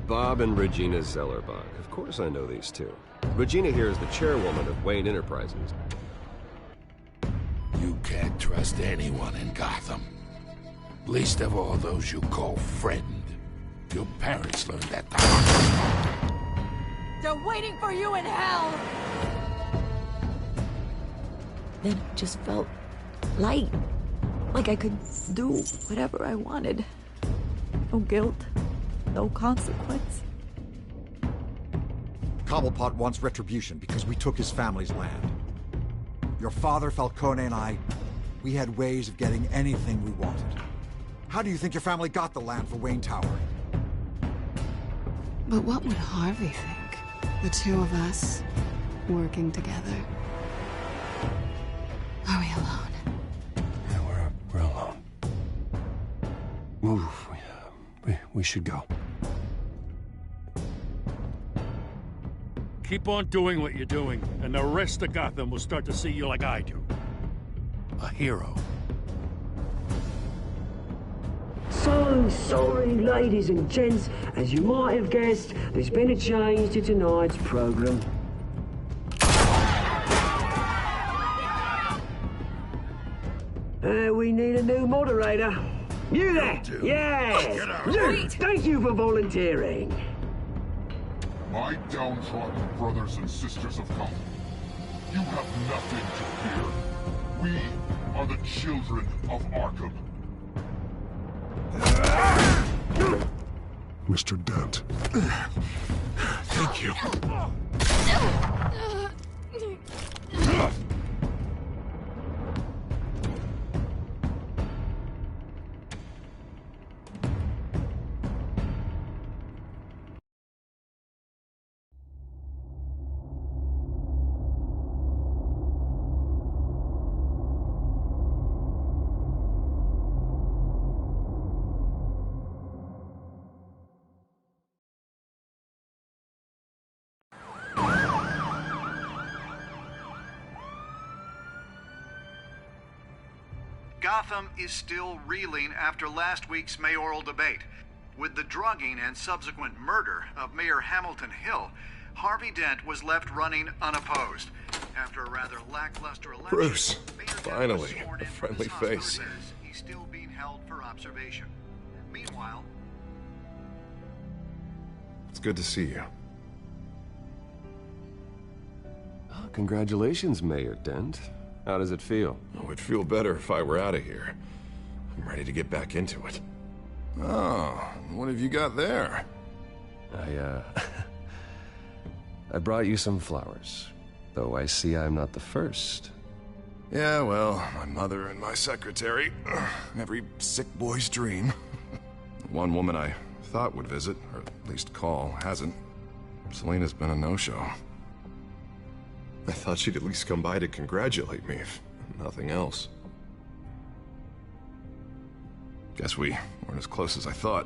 Bob and Regina Zellerbach. Of course I know these two. Regina here is the chairwoman of Wayne Enterprises. You can't trust anyone in Gotham. Least of all those you call friend. Your parents learned that the hard way. They're waiting for you in hell! Then it just felt light. Like I could do whatever I wanted. No guilt, no consequence. Cobblepot wants retribution because we took his family's land. Your father, Falcone, and I, we had ways of getting anything we wanted. How do you think your family got the land for Wayne Tower? But what would Harvey think? The two of us, working together. Are we alone? Yeah, we're alone. Move. We should go. Keep on doing what you're doing, and the rest of Gotham will start to see you like I do. A hero. So sorry, ladies and gents. As you might have guessed, there's been a change to tonight's program. We need a new moderator. You there? Yeah! You! Thank you for volunteering. My downtrodden brothers and sisters of Gotham, you have nothing to fear. We are the children of Arkham. Mr. Dent. Thank you. Gotham is still reeling after last week's mayoral debate. With the drugging and subsequent murder of Mayor Hamilton Hill, Harvey Dent was left running unopposed. After a rather lackluster election, Bruce, Mayor finally, Dent was sworn a in for friendly this hospital face. visit. He's still being held for observation. Meanwhile, It's good to see you. Oh, congratulations, Mayor Dent. How does it feel? Oh, it'd feel better if I were out of here. I'm ready to get back into it. Oh, what have you got there? I brought you some flowers. Though I see I'm not the first. Yeah, well, my mother and my secretary. Every sick boy's dream. One woman I thought would visit, or at least call, hasn't. Selena's been a no-show. I thought she'd at least come by to congratulate me, if nothing else. Guess we weren't as close as I thought.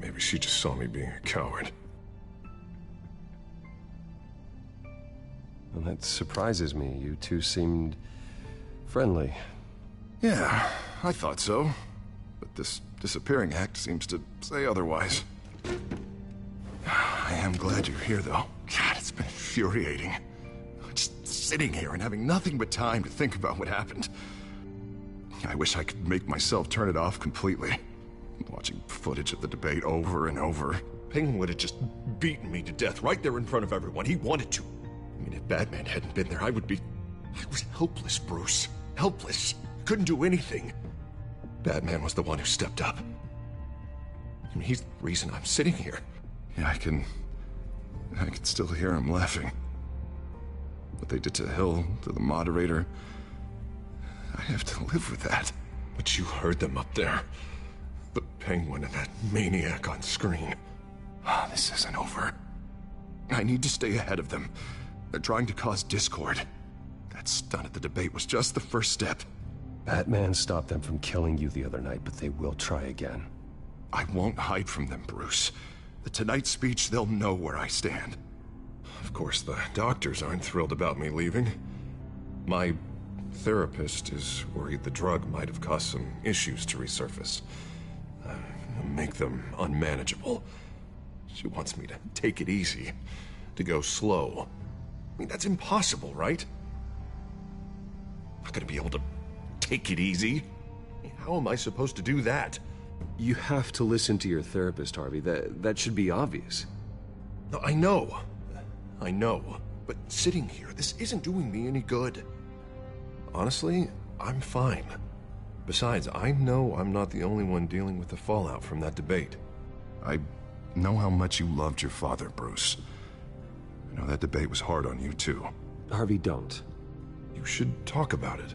Maybe she just saw me being a coward. Well, that surprises me. You two seemed friendly. Yeah, I thought so. But this disappearing act seems to say otherwise. I am glad you're here, though. God, it's been infuriating. Just sitting here and having nothing but time to think about what happened. I wish I could make myself turn it off completely. Watching footage of the debate over and over. Penguin would have just beaten me to death right there in front of everyone. He wanted to. I mean, if Batman hadn't been there, I was helpless, Bruce. Helpless. Couldn't do anything. Batman was the one who stepped up. I mean, he's the reason I'm sitting here. Yeah, I can still hear him laughing. What they did to Hill, to the moderator, I have to live with that. But you heard them up there. The Penguin and that maniac on screen. This isn't over. I need to stay ahead of them. They're trying to cause discord. That stunt at the debate was just the first step. Batman stopped them from killing you the other night, but they will try again. I won't hide from them, Bruce. The Tonight speech, they'll know where I stand. Of course, the doctors aren't thrilled about me leaving. My therapist is worried the drug might have caused some issues to resurface. make them unmanageable. She wants me to take it easy, to go slow. I mean, that's impossible, right? I'm not gonna be able to take it easy. How am I supposed to do that? You have to listen to your therapist, Harvey. That should be obvious. No, I know. I know. But sitting here, this isn't doing me any good. Honestly, I'm fine. Besides, I know I'm not the only one dealing with the fallout from that debate. I know how much you loved your father, Bruce. I know that debate was hard on you, too. Harvey, don't. You should talk about it.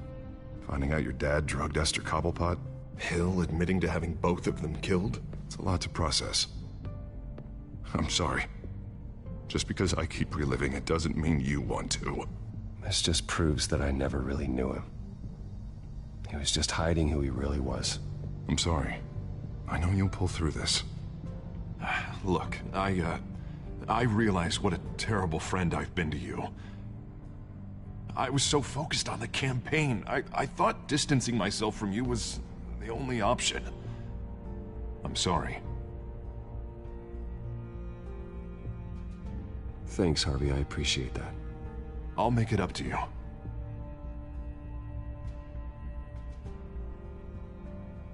Finding out your dad drugged Esther Cobblepot, Hill admitting to having both of them killed. It's a lot to process. I'm sorry. Just because I keep reliving it doesn't mean you want to. This just proves that I never really knew him. He was just hiding who he really was. I'm sorry. I know you'll pull through this. Look, I realize what a terrible friend I've been to you. I was so focused on the campaign. I thought distancing myself from you was the only option. I'm sorry. Thanks, Harvey. I appreciate that. I'll make it up to you.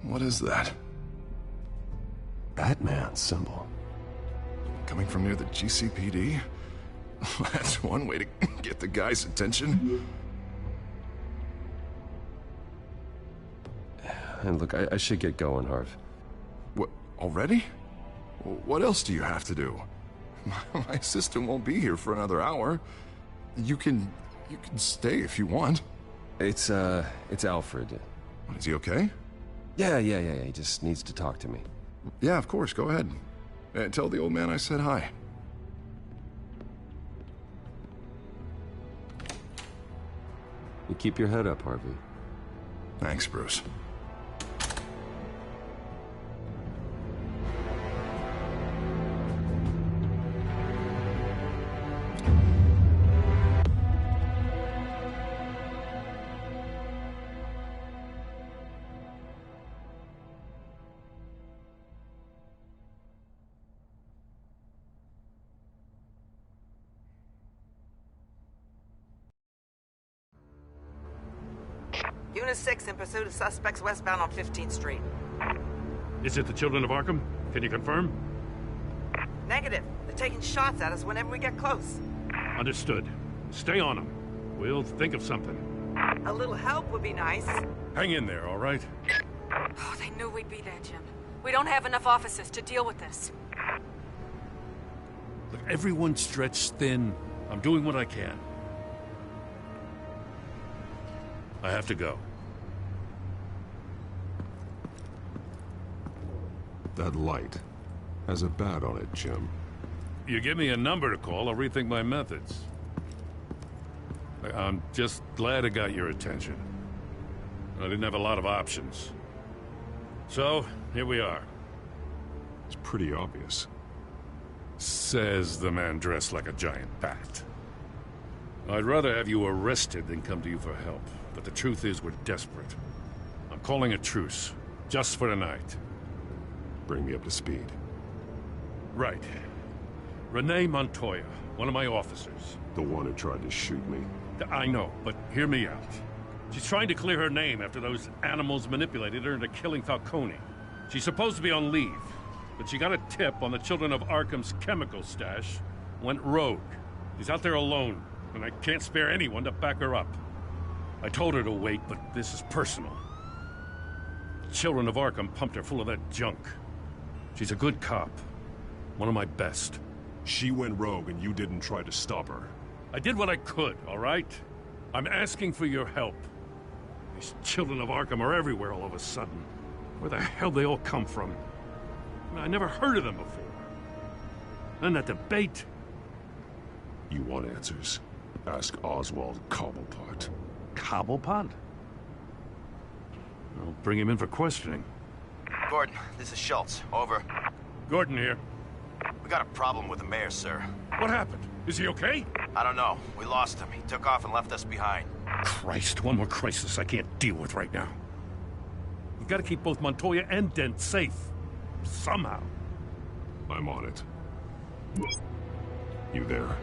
What is that? Batman's symbol. Coming from near the GCPD? That's one way to get the guy's attention. And look, I should get going, Harv. What, already? What else do you have to do? My assistant won't be here for another hour. You can stay if you want. It's Alfred. Is he okay? Yeah. He just needs to talk to me. Yeah, of course. Go ahead. Tell the old man I said hi. You keep your head up, Harvey. Thanks, Bruce. Unit 6 in pursuit of suspects westbound on 15th Street. Is it the Children of Arkham? Can you confirm? Negative. They're taking shots at us whenever we get close. Understood. Stay on them. We'll think of something. A little help would be nice. Hang in there, all right? Oh, they knew we'd be there, Jim. We don't have enough officers to deal with this. Look, everyone's stretched thin. I'm doing what I can. I have to go. That light has a bat on it, Jim. You give me a number to call, I'll rethink my methods. I'm just glad I got your attention. I didn't have a lot of options. So, here we are. It's pretty obvious. Says the man dressed like a giant bat. I'd rather have you arrested than come to you for help. But the truth is, we're desperate. I'm calling a truce, just for tonight. Bring me up to speed. Right. Renee Montoya, one of my officers. The one who tried to shoot me. I know, but hear me out. She's trying to clear her name after those animals manipulated her into killing Falcone. She's supposed to be on leave, but she got a tip on the Children of Arkham's chemical stash, went rogue. She's out there alone, and I can't spare anyone to back her up. I told her to wait, but this is personal. Children of Arkham pumped her full of that junk. She's a good cop. One of my best. She went rogue and you didn't try to stop her. I did what I could, all right? I'm asking for your help. These Children of Arkham are everywhere all of a sudden. Where the hell they all come from? I never heard of them before. Then that debate. You want answers? Ask Oswald Cobblepot. Cobblepot? I'll bring him in for questioning. Gordon, this is Schultz. Over. Gordon here. We got a problem with the mayor, sir. What happened? Is he okay? I don't know. We lost him. He took off and left us behind. Christ, one more crisis I can't deal with right now. We've got to keep both Montoya and Dent safe. somehow. I'm on it. You there?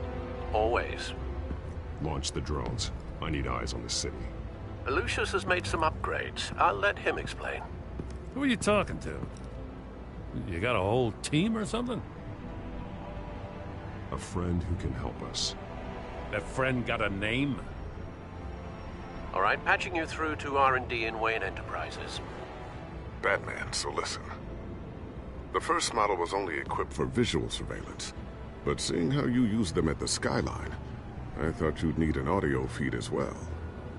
Always. Launch the drones. I need eyes on the city. Lucius has made some upgrades. I'll let him explain. Who are you talking to? You got a whole team or something? A friend who can help us. That friend got a name? All right, patching you through to R&D in Wayne Enterprises. Batman, so listen. The first model was only equipped for visual surveillance, but seeing how you use them at the Skyline, I thought you'd need an audio feed as well.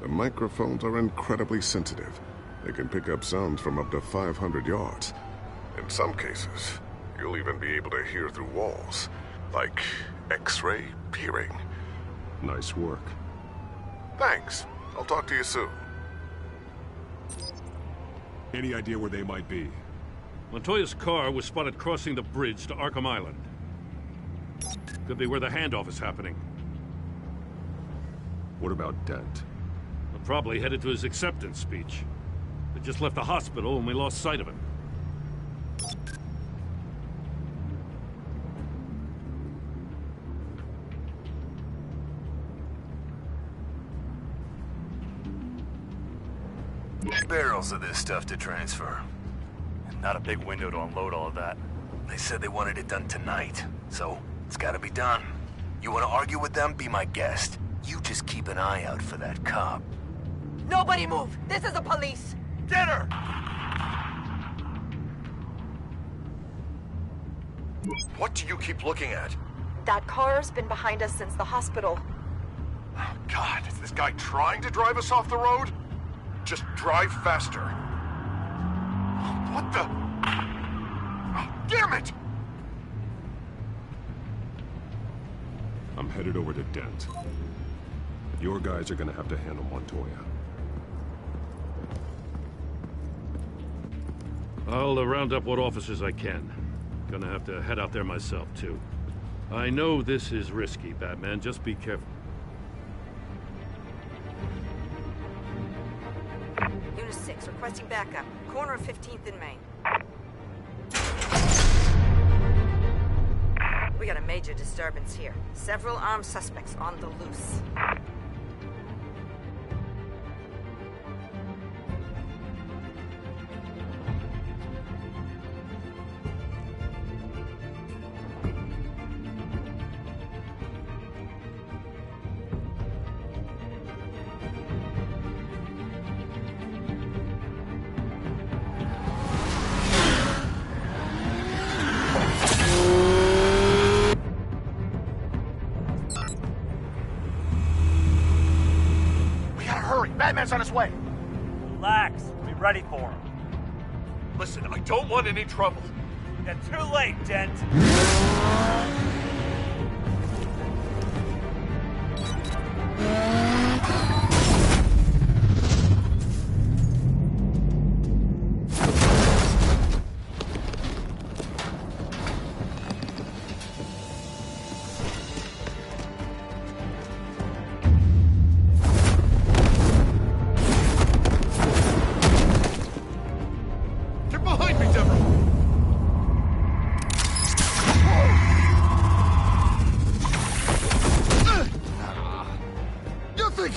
The microphones are incredibly sensitive. They can pick up sounds from up to 500 yards. In some cases, you'll even be able to hear through walls, like X-ray peering. Nice work. Thanks. I'll talk to you soon. Any idea where they might be? Montoya's car was spotted crossing the bridge to Arkham Island. Could be where the handoff is happening. What about Dent? We're probably headed to his acceptance speech. They just left the hospital and we lost sight of him. Barrels of this stuff to transfer. Not a big window to unload all of that. They said they wanted it done tonight, so it's gotta be done. You wanna argue with them? Be my guest. You just keep an eye out for that cop. Nobody move! This is the police! Get her! What do you keep looking at? That car's been behind us since the hospital. Oh, God, is this guy trying to drive us off the road? Just drive faster. What the? Oh, damn it! I'm headed over to Dent. Your guys are gonna have to handle Montoya. I'll round up what officers I can. Gonna have to head out there myself, too. I know this is risky, Batman. Just be careful. Unit 6, requesting backup. Corner of 15th and Main. We got a major disturbance here. Several armed suspects on the loose. Batman's on his way. Relax. Be ready for him. Listen, I don't want any trouble. You're too late, Dent.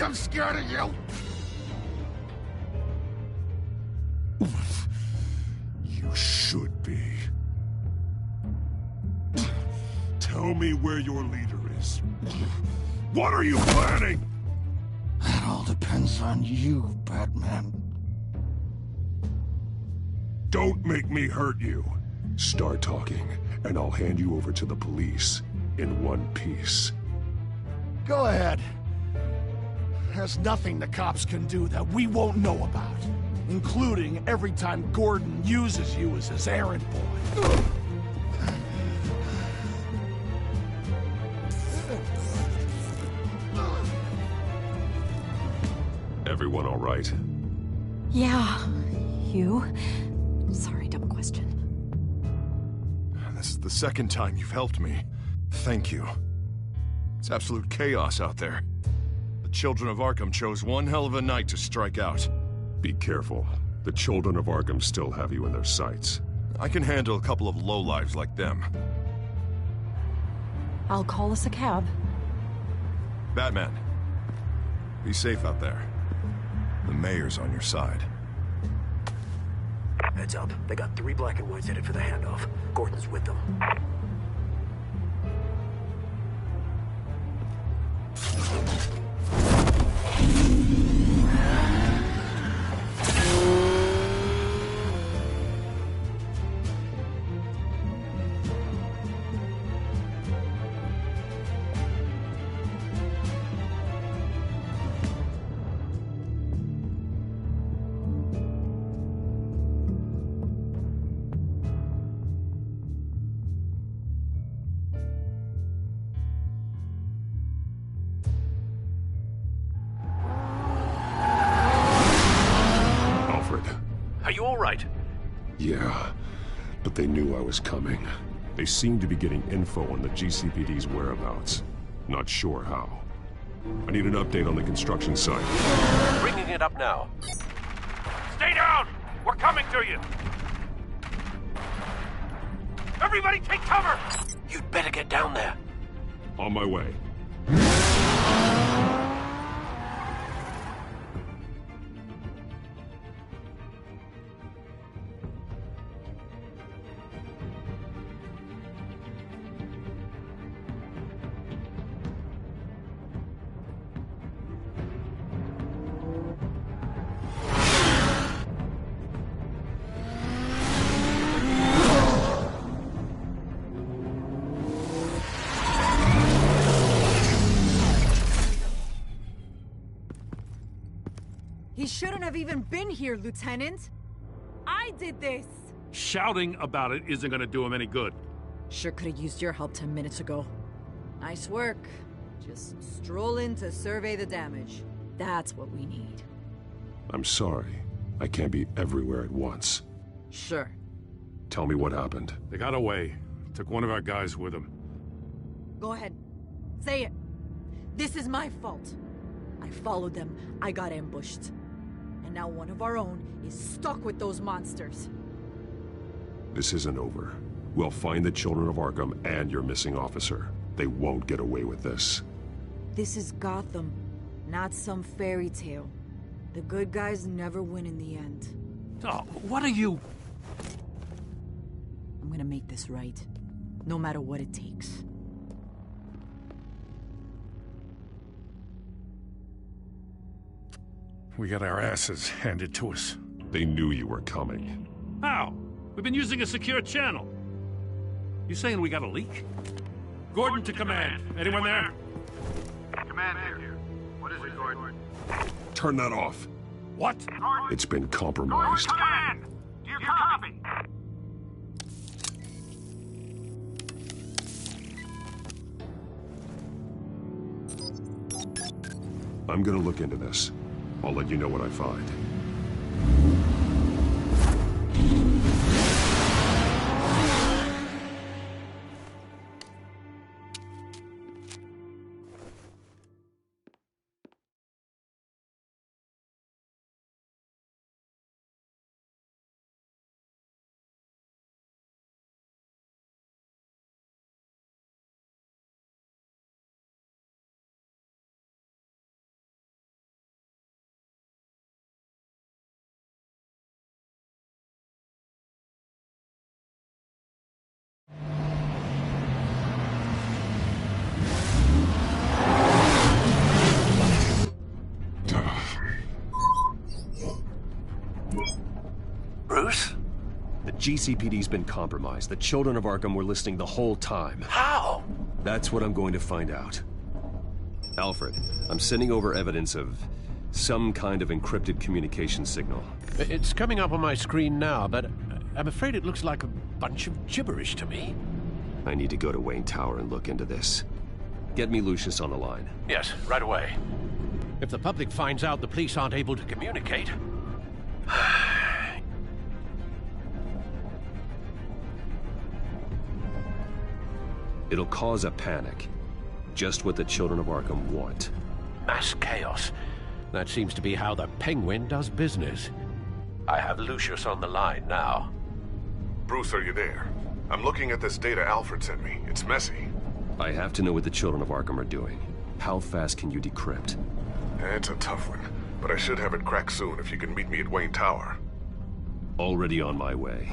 I'm scared of you! You should be. Tell me where your leader is. What are you planning? That all depends on you, Batman. Don't make me hurt you. Start talking, and I'll hand you over to the police in one piece. Go ahead. There's nothing the cops can do that we won't know about, including every time Gordon uses you as his errand boy. Everyone all right? Yeah. You? Sorry, dumb question. This is the second time you've helped me. Thank you. It's absolute chaos out there. The children of Arkham chose one hell of a night to strike out. Be careful. The children of Arkham still have you in their sights. I can handle a couple of lowlives like them. I'll call us a cab. Batman, be safe out there. The mayor's on your side. Heads up. They got 3 black and whites headed for the handoff. Gordon's with them. Are you all right? Yeah, but they knew I was coming. They seemed to be getting info on the GCPD's whereabouts. Not sure how. I need an update on the construction site. Bringing it up now. Stay down! We're coming to you! Everybody take cover! You'd better get down there. On my way. He shouldn't have even been here, Lieutenant. I did this. Shouting about it isn't gonna do him any good. Sure could have used your help 10 minutes ago. Nice work. Just stroll in to survey the damage. That's what we need. I'm sorry. I can't be everywhere at once. Sure. Tell me what happened. They got away. Took one of our guys with them. Go ahead. Say it. This is my fault. I followed them. I got ambushed. And now one of our own is stuck with those monsters. This isn't over. We'll find the children of Arkham and your missing officer. They won't get away with this. This is Gotham, not some fairy tale. The good guys never win in the end. Oh, what are you... I'm gonna make this right, no matter what it takes. We got our asses handed to us. They knew you were coming. How? We've been using a secure channel. You saying we got a leak? Gordon to command. Anyone there? Command here. What is it, Gordon? Turn that off. What? It's been compromised. Command! Do you copy? I'm gonna look into this. I'll let you know what I find. Bruce? The GCPD's been compromised. The children of Arkham were listening the whole time. How? That's what I'm going to find out. Alfred, I'm sending over evidence of some kind of encrypted communication signal. It's coming up on my screen now, but I'm afraid it looks like a bunch of gibberish to me. I need to go to Wayne Tower and look into this. Get me Lucius on the line. Yes, right away. If the public finds out the police aren't able to communicate... It'll cause a panic. Just what the children of Arkham want. Mass chaos. That seems to be how the Penguin does business. I have Lucius on the line now. Bruce, are you there? I'm looking at this data Alfred sent me. It's messy. I have to know what the children of Arkham are doing. How fast can you decrypt? It's a tough one, but I should have it cracked soon if you can meet me at Wayne Tower. Already on my way.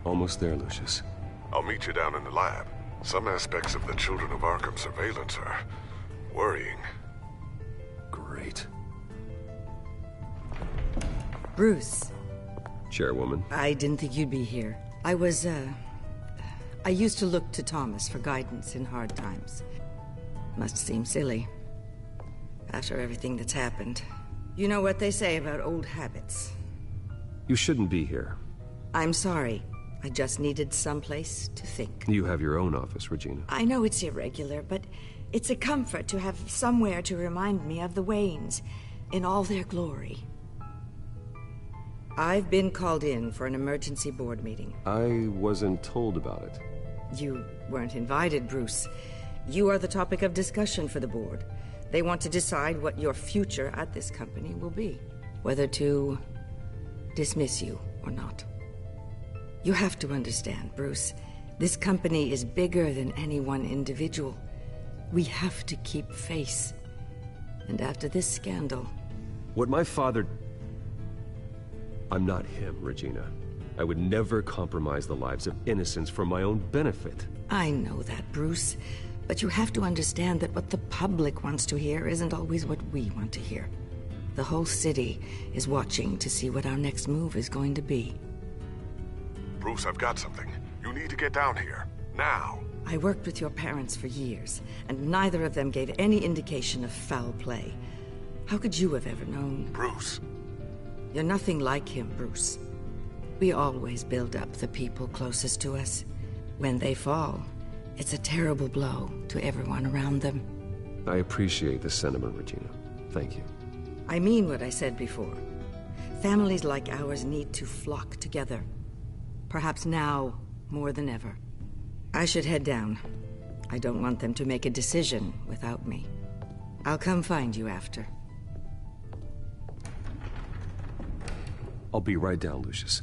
Almost there, Lucius. I'll meet you down in the lab. Some aspects of the Children of Arkham surveillance are worrying. Great. Bruce. Chairwoman. I didn't think you'd be here. I used to look to Thomas for guidance in hard times. Must seem silly. After everything that's happened. You know what they say about old habits. You shouldn't be here. I'm sorry. I just needed someplace to think. You have your own office, Regina. I know it's irregular, but it's a comfort to have somewhere to remind me of the Waynes in all their glory. I've been called in for an emergency board meeting. I wasn't told about it. You weren't invited, Bruce. You are the topic of discussion for the board. They want to decide what your future at this company will be. Whether to dismiss you or not. You have to understand, Bruce. This company is bigger than any one individual. We have to keep face. And after this scandal... What my father... I'm not him, Regina. I would never compromise the lives of innocents for my own benefit. I know that, Bruce. But you have to understand that what the public wants to hear isn't always what we want to hear. The whole city is watching to see what our next move is going to be. Bruce, I've got something. You need to get down here. Now. I worked with your parents for years, and neither of them gave any indication of foul play. How could you have ever known? Bruce. You're nothing like him, Bruce. We always build up the people closest to us. When they fall, it's a terrible blow to everyone around them. I appreciate the sentiment, Regina. Thank you. I mean what I said before. Families like ours need to flock together. Perhaps now, more than ever. I should head down. I don't want them to make a decision without me. I'll come find you after. I'll be right down, Lucius.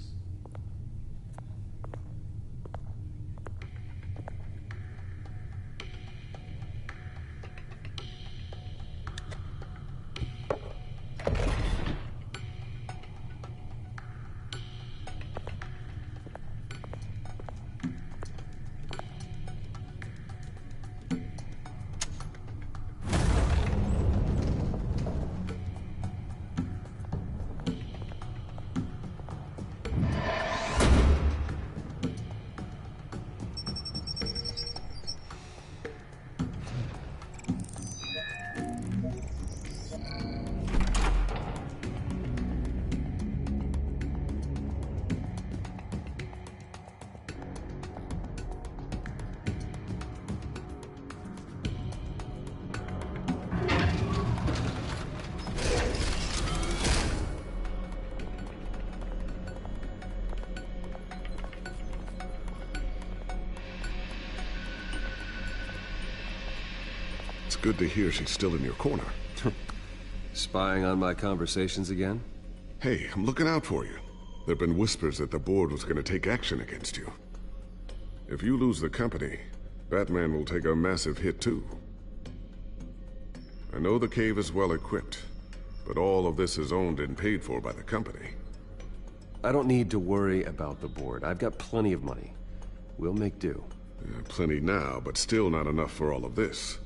It's good to hear she's still in your corner. Spying on my conversations again? Hey, I'm looking out for you. There've been whispers that the board was going to take action against you. If you lose the company, Batman will take a massive hit too. I know the cave is well equipped, but all of this is owned and paid for by the company. I don't need to worry about the board. I've got plenty of money. We'll make do. Plenty now, but still not enough for all of this.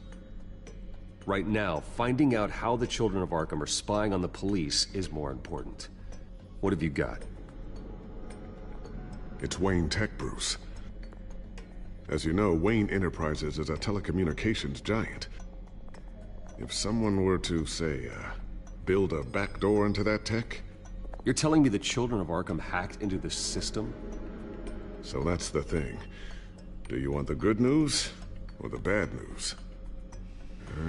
Right now, finding out how the children of Arkham are spying on the police is more important. What have you got? It's Wayne Tech, Bruce. As you know, Wayne Enterprises is a telecommunications giant. If someone were to, say, build a backdoor into that tech... You're telling me the children of Arkham hacked into the system? So that's the thing. Do you want the good news or the bad news?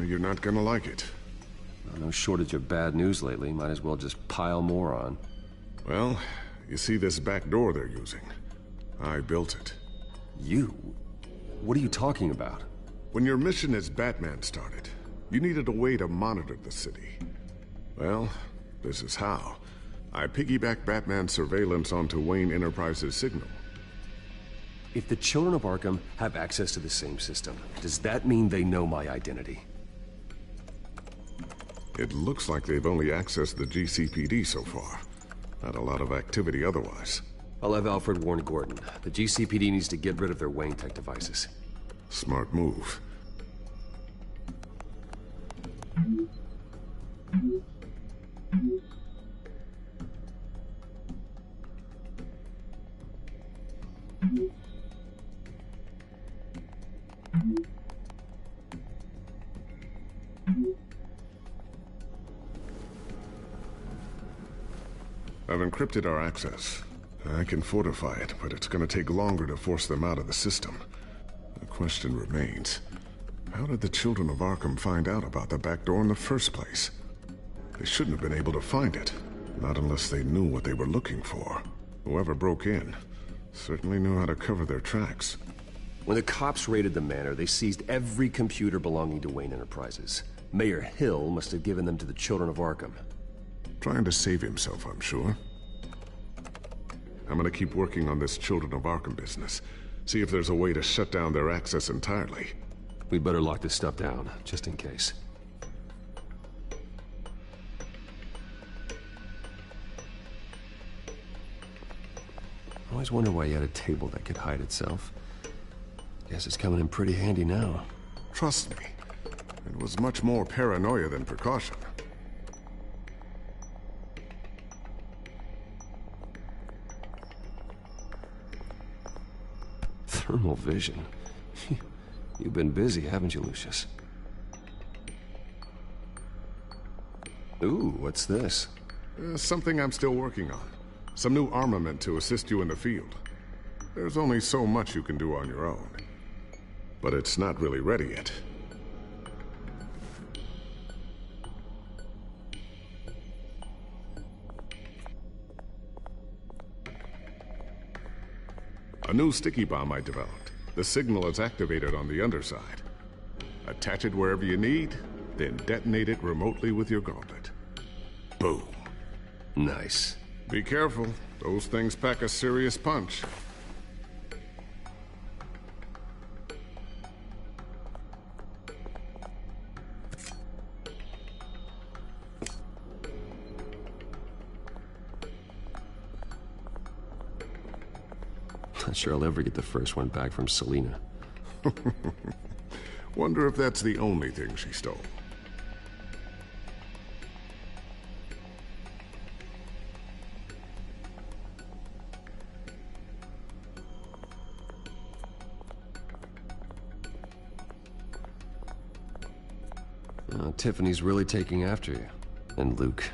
You're not gonna like it. No shortage of bad news lately. Might as well just pile more on. Well, you see this back door they're using? I built it. You? What are you talking about? When your mission as Batman started, you needed a way to monitor the city. Well, this is how. I piggybacked Batman's surveillance onto Wayne Enterprises' signal. If the children of Arkham have access to the same system, does that mean they know my identity? It looks like they've only accessed the GCPD so far. Not a lot of activity otherwise. I'll have Alfred warn Gordon. The GCPD needs to get rid of their Wayne Tech devices. Smart move. I've encrypted our access. I can fortify it, but it's gonna take longer to force them out of the system. The question remains, how did the children of Arkham find out about the back door in the first place? They shouldn't have been able to find it, not unless they knew what they were looking for. Whoever broke in certainly knew how to cover their tracks. When the cops raided the manor, they seized every computer belonging to Wayne Enterprises. Mayor Hill must have given them to the children of Arkham. Trying to save himself, I'm sure. I'm gonna keep working on this Children of Arkham business. See if there's a way to shut down their access entirely. We'd better lock this stuff down, just in case. I always wonder why you had a table that could hide itself. Guess it's coming in pretty handy now. Trust me, it was much more paranoia than precaution. Thermal vision. You've been busy, haven't you, Lucius? Ooh, what's this? Something I'm still working on. Some new armament to assist you in the field. There's only so much you can do on your own. But it's not really ready yet. A new sticky bomb I developed. The signal is activated on the underside. Attach it wherever you need, then detonate it remotely with your gauntlet. Boom. Nice. Be careful. Those things pack a serious punch. Not sure I'll ever get the first one back from Selina. Wonder if that's the only thing she stole. Tiffany's really taking after you. And Luke,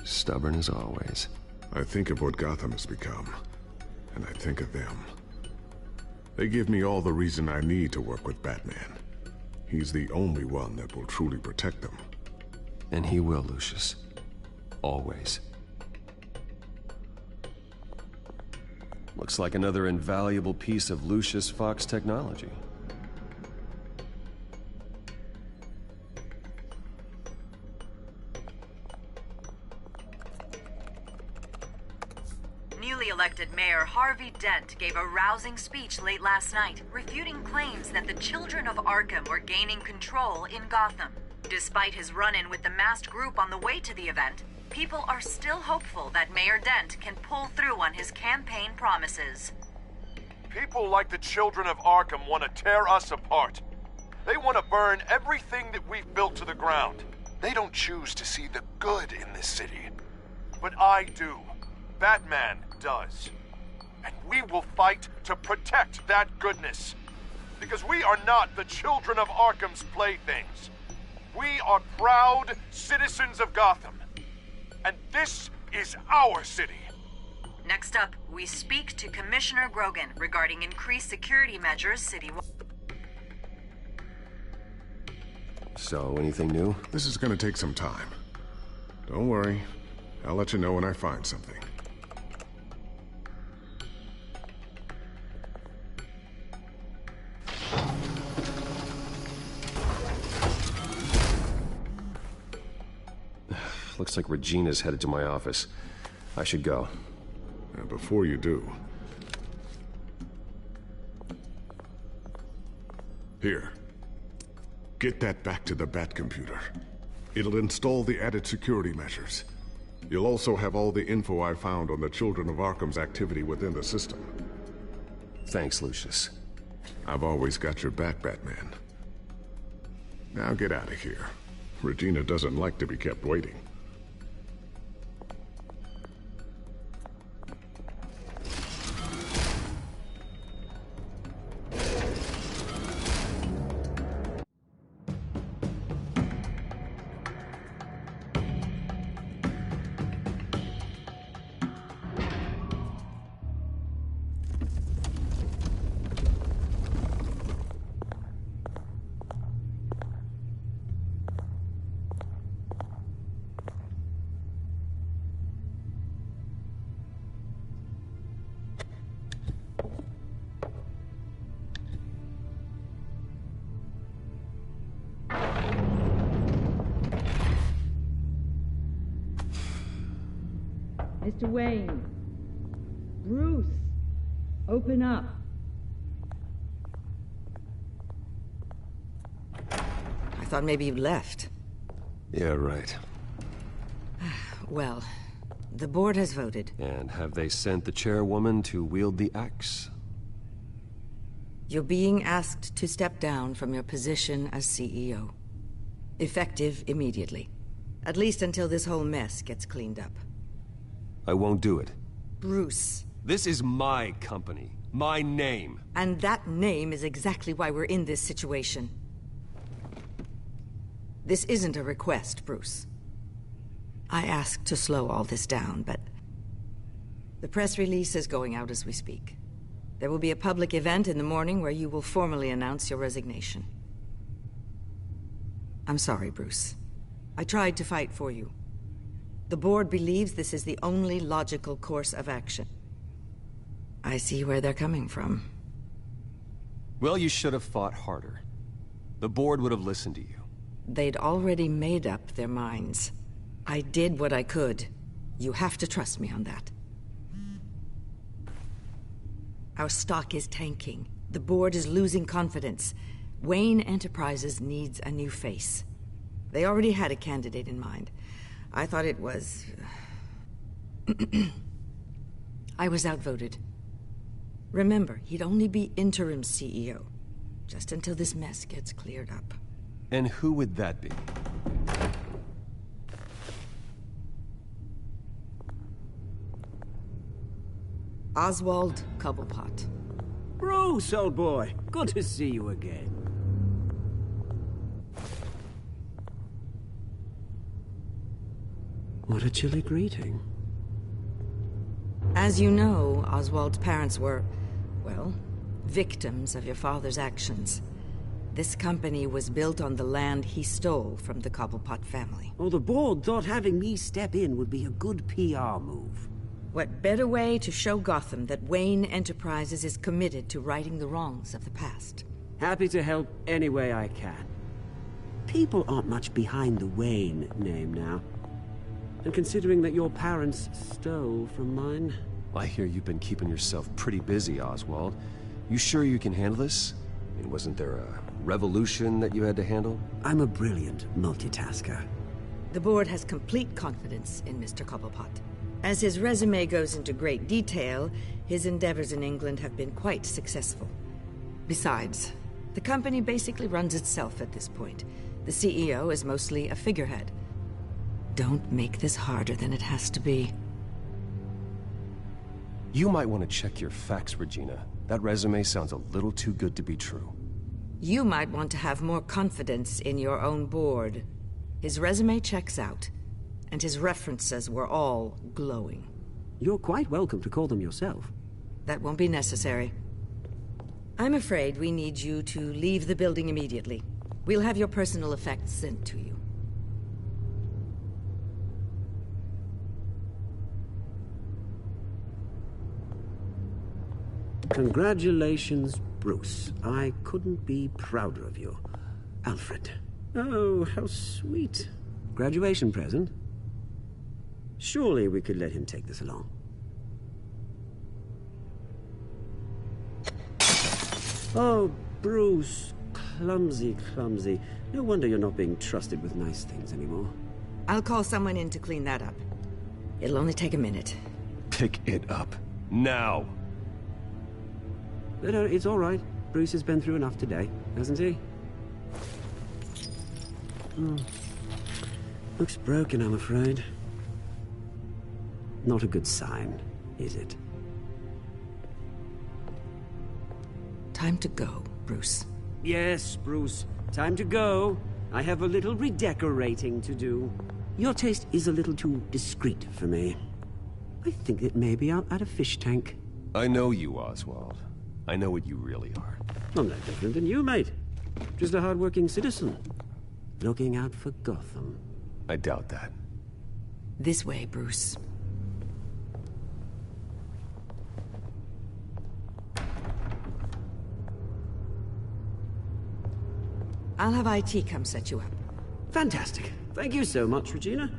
stubborn as always. I think of what Gotham has become, and I think of them. They give me all the reason I need to work with Batman. He's the only one that will truly protect them. And he will, Lucius. Always. Looks like another invaluable piece of Lucius Fox technology. Newly elected Mayor Harvey Dent gave a rousing speech late last night, refuting claims that the children of Arkham were gaining control in Gotham. Despite his run-in with the masked group on the way to the event, people are still hopeful that Mayor Dent can pull through on his campaign promises. People like the children of Arkham want to tear us apart. They want to burn everything that we've built to the ground. They don't choose to see the good in this city. But I do. Batman does. And we will fight to protect that goodness. Because we are not the children of Arkham's playthings. We are proud citizens of Gotham. And this is our city. Next up, we speak to Commissioner Grogan regarding increased security measures citywide. So, anything new? This is gonna take some time. Don't worry. I'll let you know when I find something. Looks like Regina's headed to my office. I should go. And before you do... Here. Get that back to the Bat computer. It'll install the added security measures. You'll also have all the info I found on the Children of Arkham's activity within the system. Thanks, Lucius. I've always got your back, Batman. Now get out of here. Regina doesn't like to be kept waiting. Mr. Wayne. Bruce. Open up. I thought maybe you'd left. Yeah, right. Well, the board has voted. And have they sent the chairwoman to wield the axe? You're being asked to step down from your position as CEO. Effective immediately. At least until this whole mess gets cleaned up. I won't do it. Bruce. This is my company. My name. And that name is exactly why we're in this situation. This isn't a request, Bruce. I asked to slow all this down, but... the press release is going out as we speak. There will be a public event in the morning where you will formally announce your resignation. I'm sorry, Bruce. I tried to fight for you. The board believes this is the only logical course of action. I see where they're coming from. Well, you should have fought harder. The board would have listened to you. They'd already made up their minds. I did what I could. You have to trust me on that. Our stock is tanking. The board is losing confidence. Wayne Enterprises needs a new face. They already had a candidate in mind. I thought it was... I was outvoted. Remember, he'd only be interim CEO. Just until this mess gets cleared up. And who would that be? Oswald Cobblepot. Bruce, old boy. Good to see you again. What a chilly greeting. As you know, Oswald's parents were, well, victims of your father's actions. This company was built on the land he stole from the Cobblepot family. Oh, the board thought having me step in would be a good PR move. What better way to show Gotham that Wayne Enterprises is committed to righting the wrongs of the past? Happy to help any way I can. People aren't much behind the Wayne name now. And considering that your parents stole from mine... I hear you've been keeping yourself pretty busy, Oswald. You sure you can handle this? I mean, wasn't there a revolution that you had to handle? I'm a brilliant multitasker. The board has complete confidence in Mr. Cobblepot. As his resume goes into great detail, his endeavors in England have been quite successful. Besides, The company basically runs itself at this point. The CEO is mostly a figurehead. Don't make this harder than it has to be. You might want to check your facts, Regina. That resume sounds a little too good to be true. You might want to have more confidence in your own board. His resume checks out, and his references were all glowing. You're quite welcome to call them yourself. That won't be necessary. I'm afraid we need you to leave the building immediately. We'll have your personal effects sent to you. Congratulations, Bruce. I couldn't be prouder of you. Alfred. Oh, how sweet. Graduation present? Surely we could let him take this along. Oh, Bruce. Clumsy, clumsy. No wonder you're not being trusted with nice things anymore. I'll call someone in to clean that up. It'll only take a minute. Pick it up. Now! No, it's all right. Bruce has been through enough today, hasn't he? Looks broken, I'm afraid. Not a good sign, is it? Time to go, Bruce. Yes, Bruce. Time to go. I have a little redecorating to do. Your taste is a little too discreet for me. I think that maybe I'll add a fish tank. I know you, Oswald. I know what you really are. I'm no different than you, mate. Just a hard-working citizen. Looking out for Gotham. I doubt that. This way, Bruce. I'll have IT come set you up. Fantastic. Thank you so much, Regina.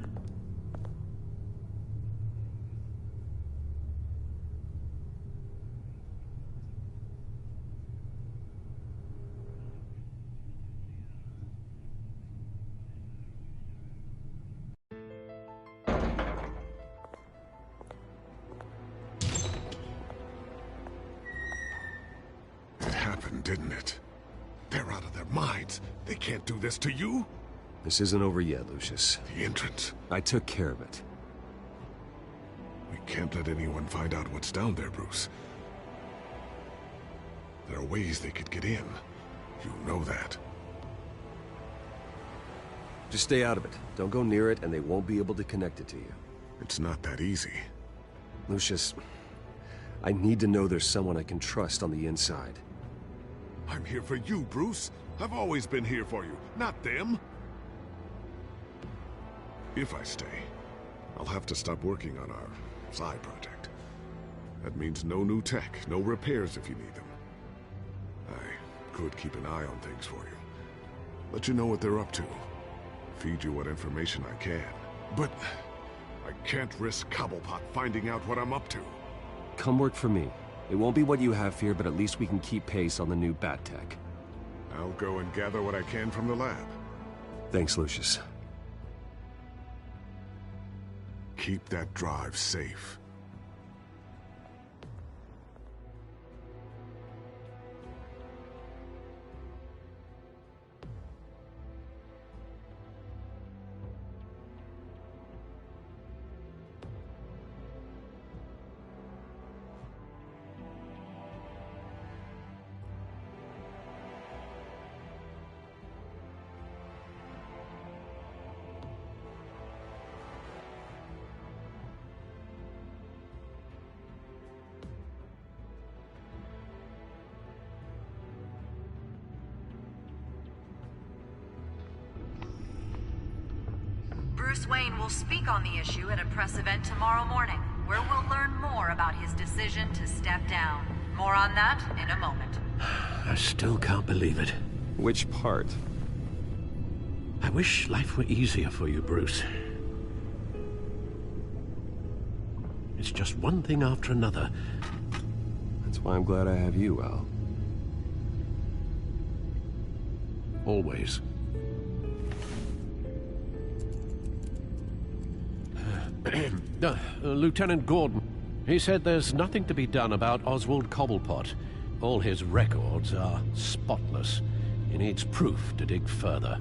It happened, didn't it? They're out of their minds. They can't do this to you. This isn't over yet, Lucius. The entrance. I took care of it. We can't let anyone find out what's down there, Bruce. There are ways they could get in. You know that. Just stay out of it. Don't go near it, and they won't be able to connect it to you. It's not that easy. Lucius, I need to know there's someone I can trust on the inside. I'm here for you, Bruce. I've always been here for you, not them. If I stay, I'll have to stop working on our side project. That means no new tech, no repairs if you need them. I could keep an eye on things for you. Let you know what they're up to. Feed you what information I can. But I can't risk Cobblepot finding out what I'm up to. Come work for me. It won't be what you have here, but at least we can keep pace on the new bat tech. I'll go and gather what I can from the lab. Thanks, Lucius. Keep that drive safe. Bruce Wayne will speak on the issue at a press event tomorrow morning, where we'll learn more about his decision to step down. More on that in a moment. I still can't believe it. Which part? I wish life were easier for you, Bruce. It's just one thing after another. That's why I'm glad I have you, Al. Always. Lieutenant Gordon, he said there's nothing to be done about Oswald Cobblepot, All his records are spotless. He needs proof to dig further.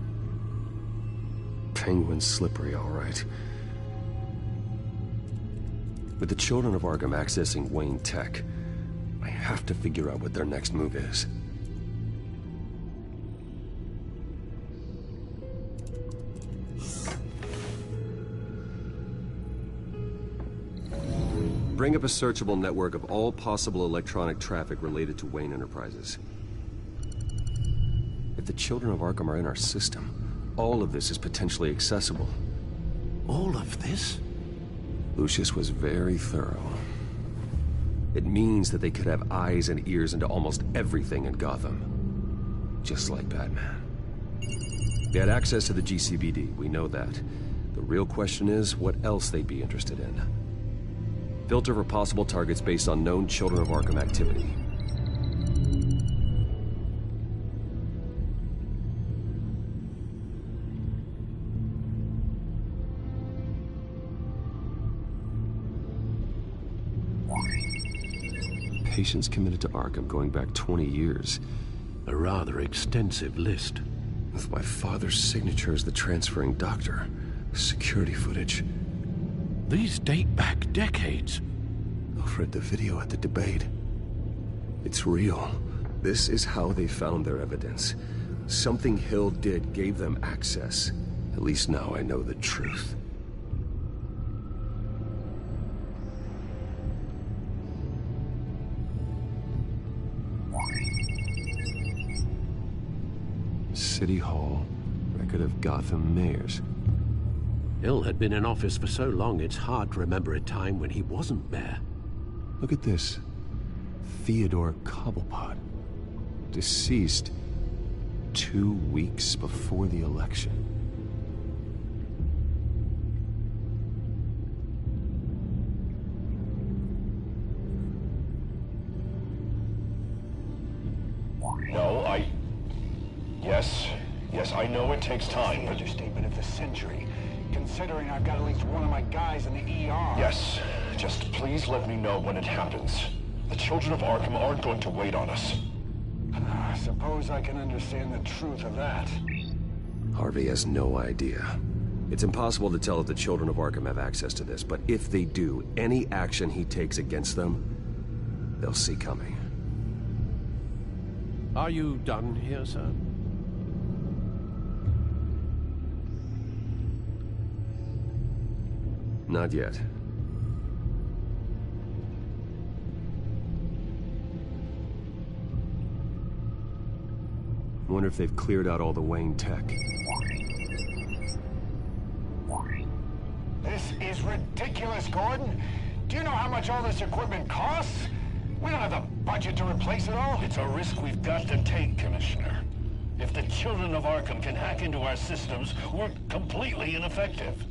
Penguin's slippery, all right. With the children of Arkham accessing Wayne Tech, I have to figure out what their next move is. Bring up a searchable network of all possible electronic traffic related to Wayne Enterprises. If the children of Arkham are in our system, all of this is potentially accessible. All of this? Lucius was very thorough. It means that they could have eyes and ears into almost everything in Gotham. Just like Batman. They had access to the GCPD, we know that. The real question is, what else they'd be interested in. Filter for possible targets based on known Children of Arkham activity. Patients committed to Arkham going back 20 years. A rather extensive list. With my father's signature as the transferring doctor. Security footage. These date back decades. Alfred, the video at the debate. It's real. This is how they found their evidence. Something Hill did gave them access. At least now I know the truth. City Hall. Record of Gotham mayors. Hill had been in office for so long, it's hard to remember a time when he wasn't mayor. Look at this. Theodore Cobblepot. Deceased 2 weeks before the election. No, Yes, I know it takes time, but... Understatement of the century. Considering I've got at least one of my guys in the ER. Yes, just please let me know when it happens. The children of Arkham aren't going to wait on us. I suppose I can understand the truth of that. Harvey has no idea. It's impossible to tell if the children of Arkham have access to this, but if they do, any action he takes against them, they'll see coming. Are you done here, sir? Not yet. Wonder if they've cleared out all the Wayne tech. This is ridiculous, Gordon. Do you know how much all this equipment costs? We don't have the budget to replace it all. It's a risk we've got to take, Commissioner. If the children of Arkham can hack into our systems, we're completely ineffective.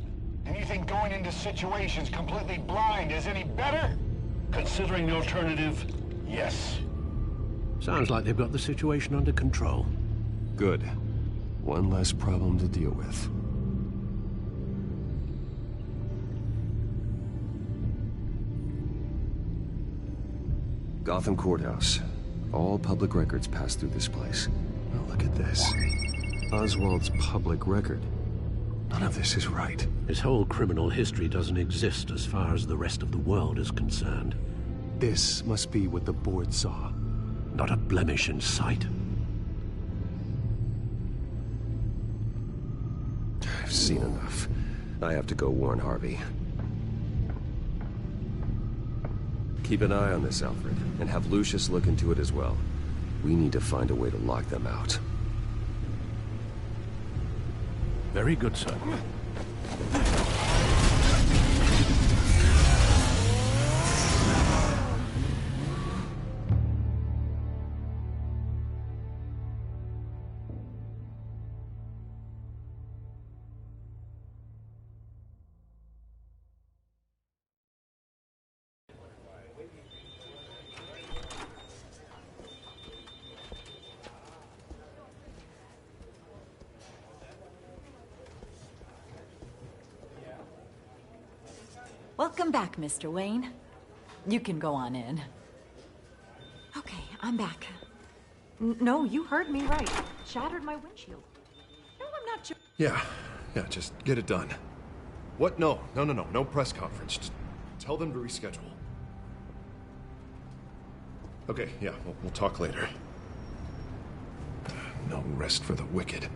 And you think going into situations completely blind is any better? Considering the alternative, yes. Sounds like they've got the situation under control. Good. One less problem to deal with. Gotham Courthouse. All public records pass through this place. Oh, look at this. Oswald's public record. None of this is right. His whole criminal history doesn't exist as far as the rest of the world is concerned. This must be what the board saw. Not a blemish in sight. I've seen enough. I have to go warn Harvey. Keep an eye on this, Alfred, and have Lucius look into it as well. We need to find a way to lock them out. Very good, sir. Welcome back, Mr. Wayne. You can go on in. Okay, I'm back. No, you heard me right. Shattered my windshield. No, I'm not sure. Yeah, just get it done. What? No press conference. Just tell them to reschedule. Okay, yeah, we'll talk later. No rest for the wicked.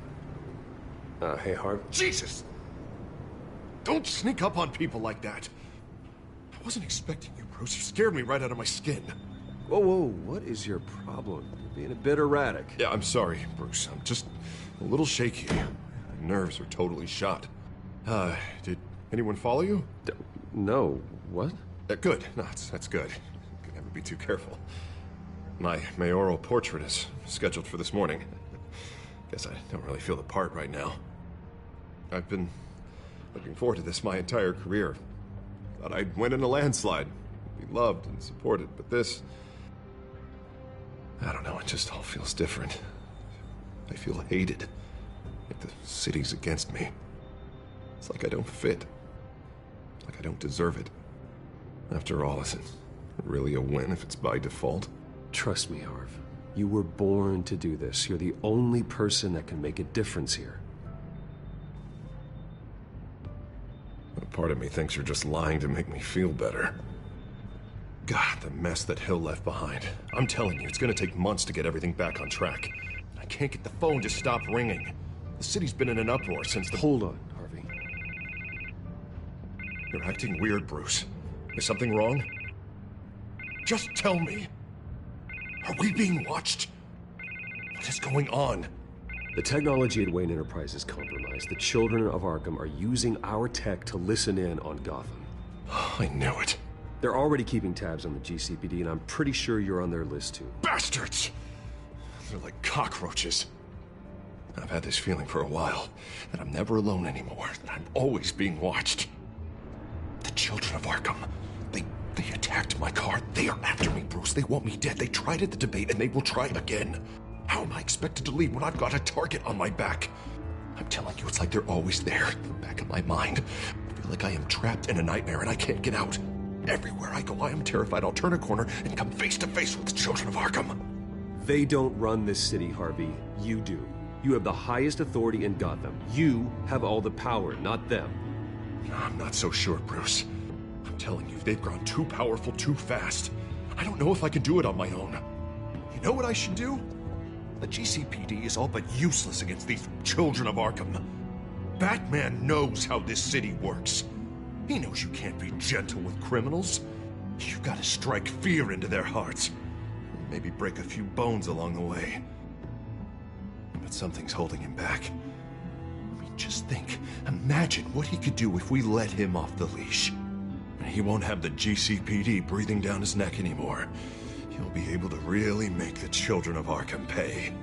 Hey, Harv. Jesus! Don't sneak up on people like that. I wasn't expecting you, Bruce. You scared me right out of my skin. Whoa, what is your problem? You're being a bit erratic. Yeah, I'm sorry, Bruce. I'm just a little shaky. My nerves are totally shot. Did anyone follow you? No. What? Good. No, that's good. Could never be too careful. My mayoral portrait is scheduled for this morning. Guess I don't really feel the part right now. I've been looking forward to this my entire career. Thought I'd win in a landslide, be loved and supported, but this... I don't know, it just all feels different. I feel hated. Like the city's against me. It's like I don't fit. Like I don't deserve it. After all, is it really a win if it's by default? Trust me, Harv. You were born to do this. You're the only person that can make a difference here. A part of me thinks you're just lying to make me feel better. God, the mess that Hill left behind. I'm telling you, it's gonna take months to get everything back on track. I can't get the phone to stop ringing. The city's been in an uproar since the... Hold on, Harvey. You're acting weird, Bruce. Is something wrong? Just tell me. Are we being watched? What is going on? The technology at Wayne Enterprise is compromised. The children of Arkham are using our tech to listen in on Gotham. I knew it. They're already keeping tabs on the GCPD, and I'm pretty sure you're on their list too. Bastards! They're like cockroaches. I've had this feeling for a while, that I'm never alone anymore, that I'm always being watched. The children of Arkham, they attacked my car. They are after me, Bruce. They want me dead. They tried at the debate, and they will try again. How am I expected to leave when I've got a target on my back? I'm telling you, it's like they're always there, in the back of my mind. I feel like I am trapped in a nightmare and I can't get out. Everywhere I go, I am terrified I'll turn a corner and come face to face with the children of Arkham. They don't run this city, Harvey. You do. You have the highest authority in Gotham. You have all the power, not them. I'm not so sure, Bruce. I'm telling you, they've grown too powerful too fast. I don't know if I can do it on my own. You know what I should do? The GCPD is all but useless against these children of Arkham. Batman knows how this city works. He knows you can't be gentle with criminals. You've got to strike fear into their hearts. Maybe break a few bones along the way. But something's holding him back. I mean, just think. Imagine what he could do if we let him off the leash. He won't have the GCPD breathing down his neck anymore. He'll be able to really make the children of Arkham pay.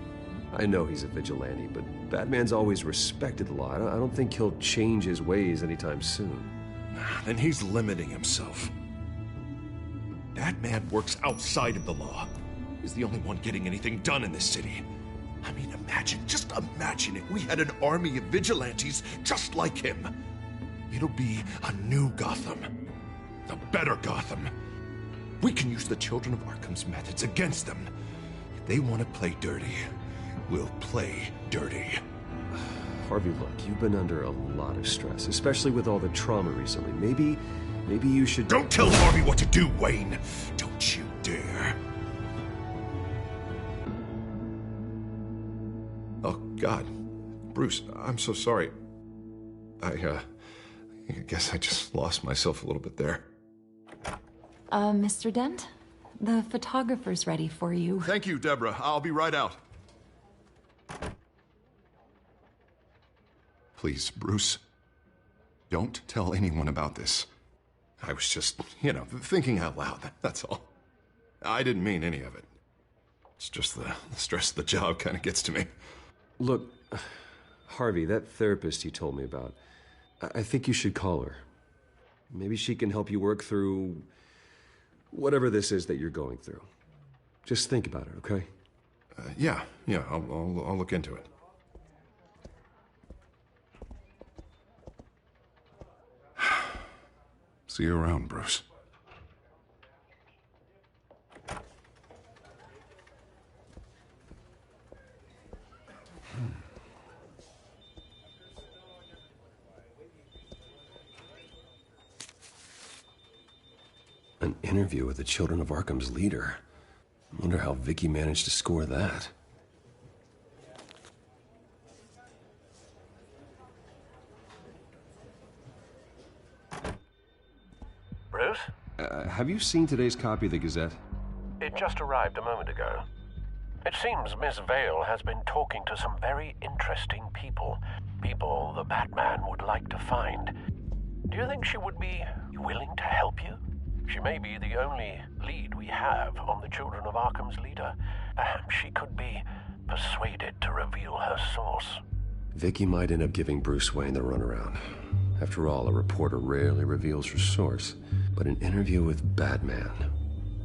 I know he's a vigilante, but Batman's always respected the law. I don't think he'll change his ways anytime soon. Then he's limiting himself. Batman works outside of the law. He's the only one getting anything done in this city. I mean, just imagine if we had an army of vigilantes just like him. It'll be a new Gotham. A better Gotham. We can use the children of Arkham's methods against them. If they want to play dirty, we'll play dirty. Harvey, look, you've been under a lot of stress, especially with all the trauma recently. Maybe you should... Don't tell Harvey what to do, Wayne! Don't you dare. Oh, God. Bruce, I'm so sorry. I guess I just lost myself a little bit there. Mr. Dent? The photographer's ready for you. Thank you, Deborah. I'll be right out. Please, Bruce, don't tell anyone about this. I was just, thinking out loud, that's all. I didn't mean any of it. It's just the stress of the job kind of gets to me. Look, Harvey, that therapist you told me about, I think you should call her. Maybe she can help you work through whatever this is that you're going through. Just think about it, okay? Yeah, I'll look into it. See you around, Bruce. An interview with the Children of Arkham's leader. Wonder how Vicky managed to score that. Bruce? Have you seen today's copy of the Gazette? It just arrived a moment ago. It seems Miss Vale has been talking to some very interesting people. People the Batman would like to find. Do you think she would be willing to help you? She may be the only lead we have on the Children of Arkham's leader. Perhaps she could be persuaded to reveal her source. Vicky might end up giving Bruce Wayne the runaround. After all, a reporter rarely reveals her source. But an interview with Batman,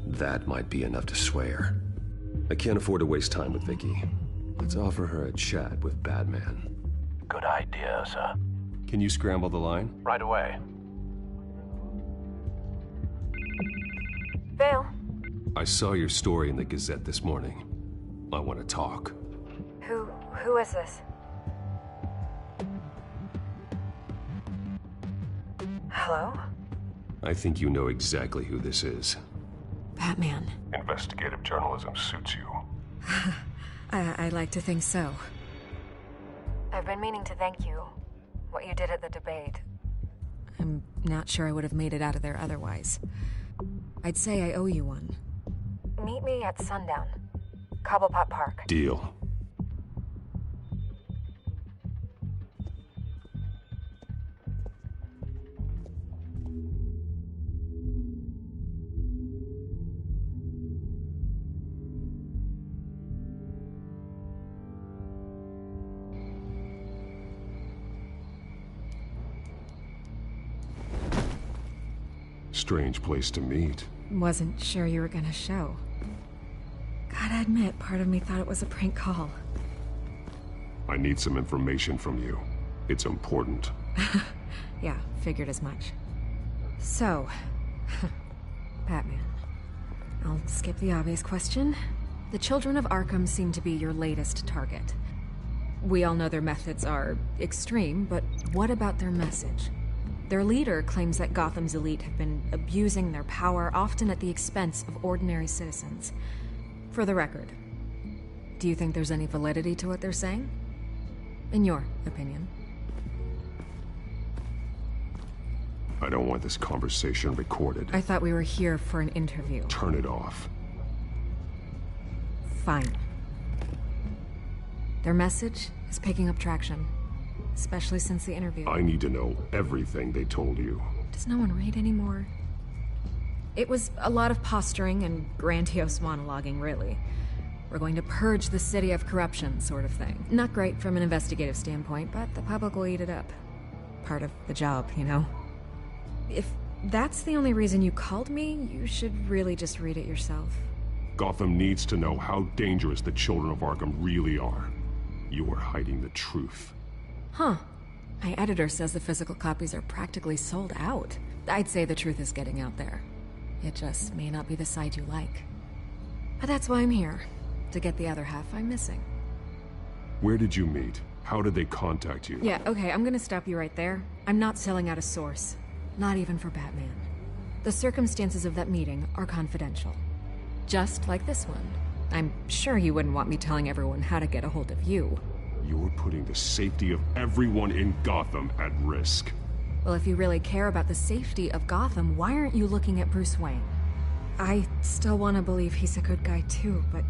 that might be enough to sway her. I can't afford to waste time with Vicky. Let's offer her a chat with Batman. Good idea, sir. Can you scramble the line? Right away. Vale. I saw your story in the Gazette this morning. I want to talk. Who is this? Hello? I think you know exactly who this is. Batman. Investigative journalism suits you. I like to think so. I've been meaning to thank you. What you did at the debate. I'm not sure I would have made it out of there otherwise. I'd say I owe you one. Meet me at sundown. Cobblepot Park. Deal. Strange place to meet. Wasn't sure you were gonna show. Gotta admit, part of me thought it was a prank call. I need some information from you. It's important. Yeah, figured as much. So, Batman. I'll skip the obvious question. The Children of Arkham seem to be your latest target. We all know their methods are extreme, but what about their message? Their leader claims that Gotham's elite have been abusing their power, often at the expense of ordinary citizens. For the record, do you think there's any validity to what they're saying? In your opinion? I don't want this conversation recorded. I thought we were here for an interview. Turn it off. Fine. Their message is picking up traction. Especially since the interview. I need to know everything they told you. Does no one read anymore? It was a lot of posturing and grandiose monologuing, really. We're going to purge the city of corruption, sort of thing. Not great from an investigative standpoint, but the public will eat it up. Part of the job, you know? If that's the only reason you called me, you should really just read it yourself. Gotham needs to know how dangerous the Children of Arkham really are. You are hiding the truth. Huh. My editor says the physical copies are practically sold out. I'd say the truth is getting out there. It just may not be the side you like. But that's why I'm here. To get the other half I'm missing. Where did you meet? How did they contact you? Yeah, okay, I'm gonna stop you right there. I'm not selling out a source. Not even for Batman. The circumstances of that meeting are confidential. Just like this one. I'm sure you wouldn't want me telling everyone how to get a hold of you. You're putting the safety of everyone in Gotham at risk. Well, if you really care about the safety of Gotham, why aren't you looking at Bruce Wayne? I still want to believe he's a good guy too, but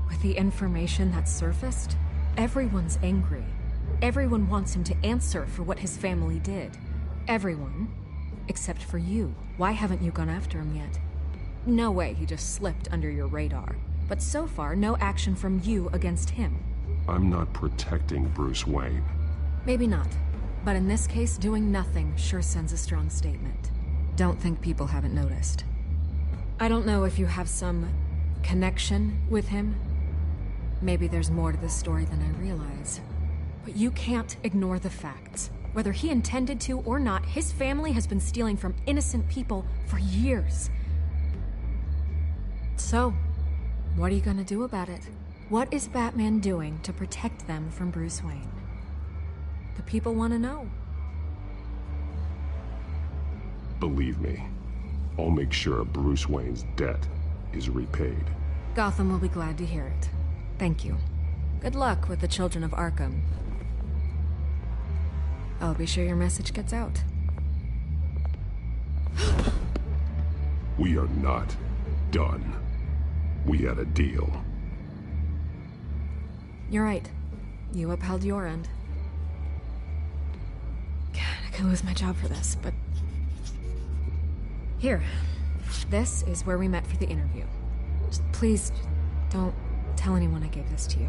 with the information that's surfaced, everyone's angry. Everyone wants him to answer for what his family did. Everyone, except for you. Why haven't you gone after him yet? No way he just slipped under your radar. But so far, no action from you against him. I'm not protecting Bruce Wayne. Maybe not. But in this case, doing nothing sure sends a strong statement. Don't think people haven't noticed. I don't know if you have some connection with him. Maybe there's more to this story than I realize. But you can't ignore the facts. Whether he intended to or not, his family has been stealing from innocent people for years. So, what are you gonna do about it? What is Batman doing to protect them from Bruce Wayne? The people want to know. Believe me, I'll make sure Bruce Wayne's debt is repaid. Gotham will be glad to hear it. Thank you. Good luck with the Children of Arkham. I'll be sure your message gets out. We are not done. We had a deal. You're right. You upheld your end. God, I could lose my job for this, but... Here. This is where we met for the interview. Just please, don't tell anyone I gave this to you.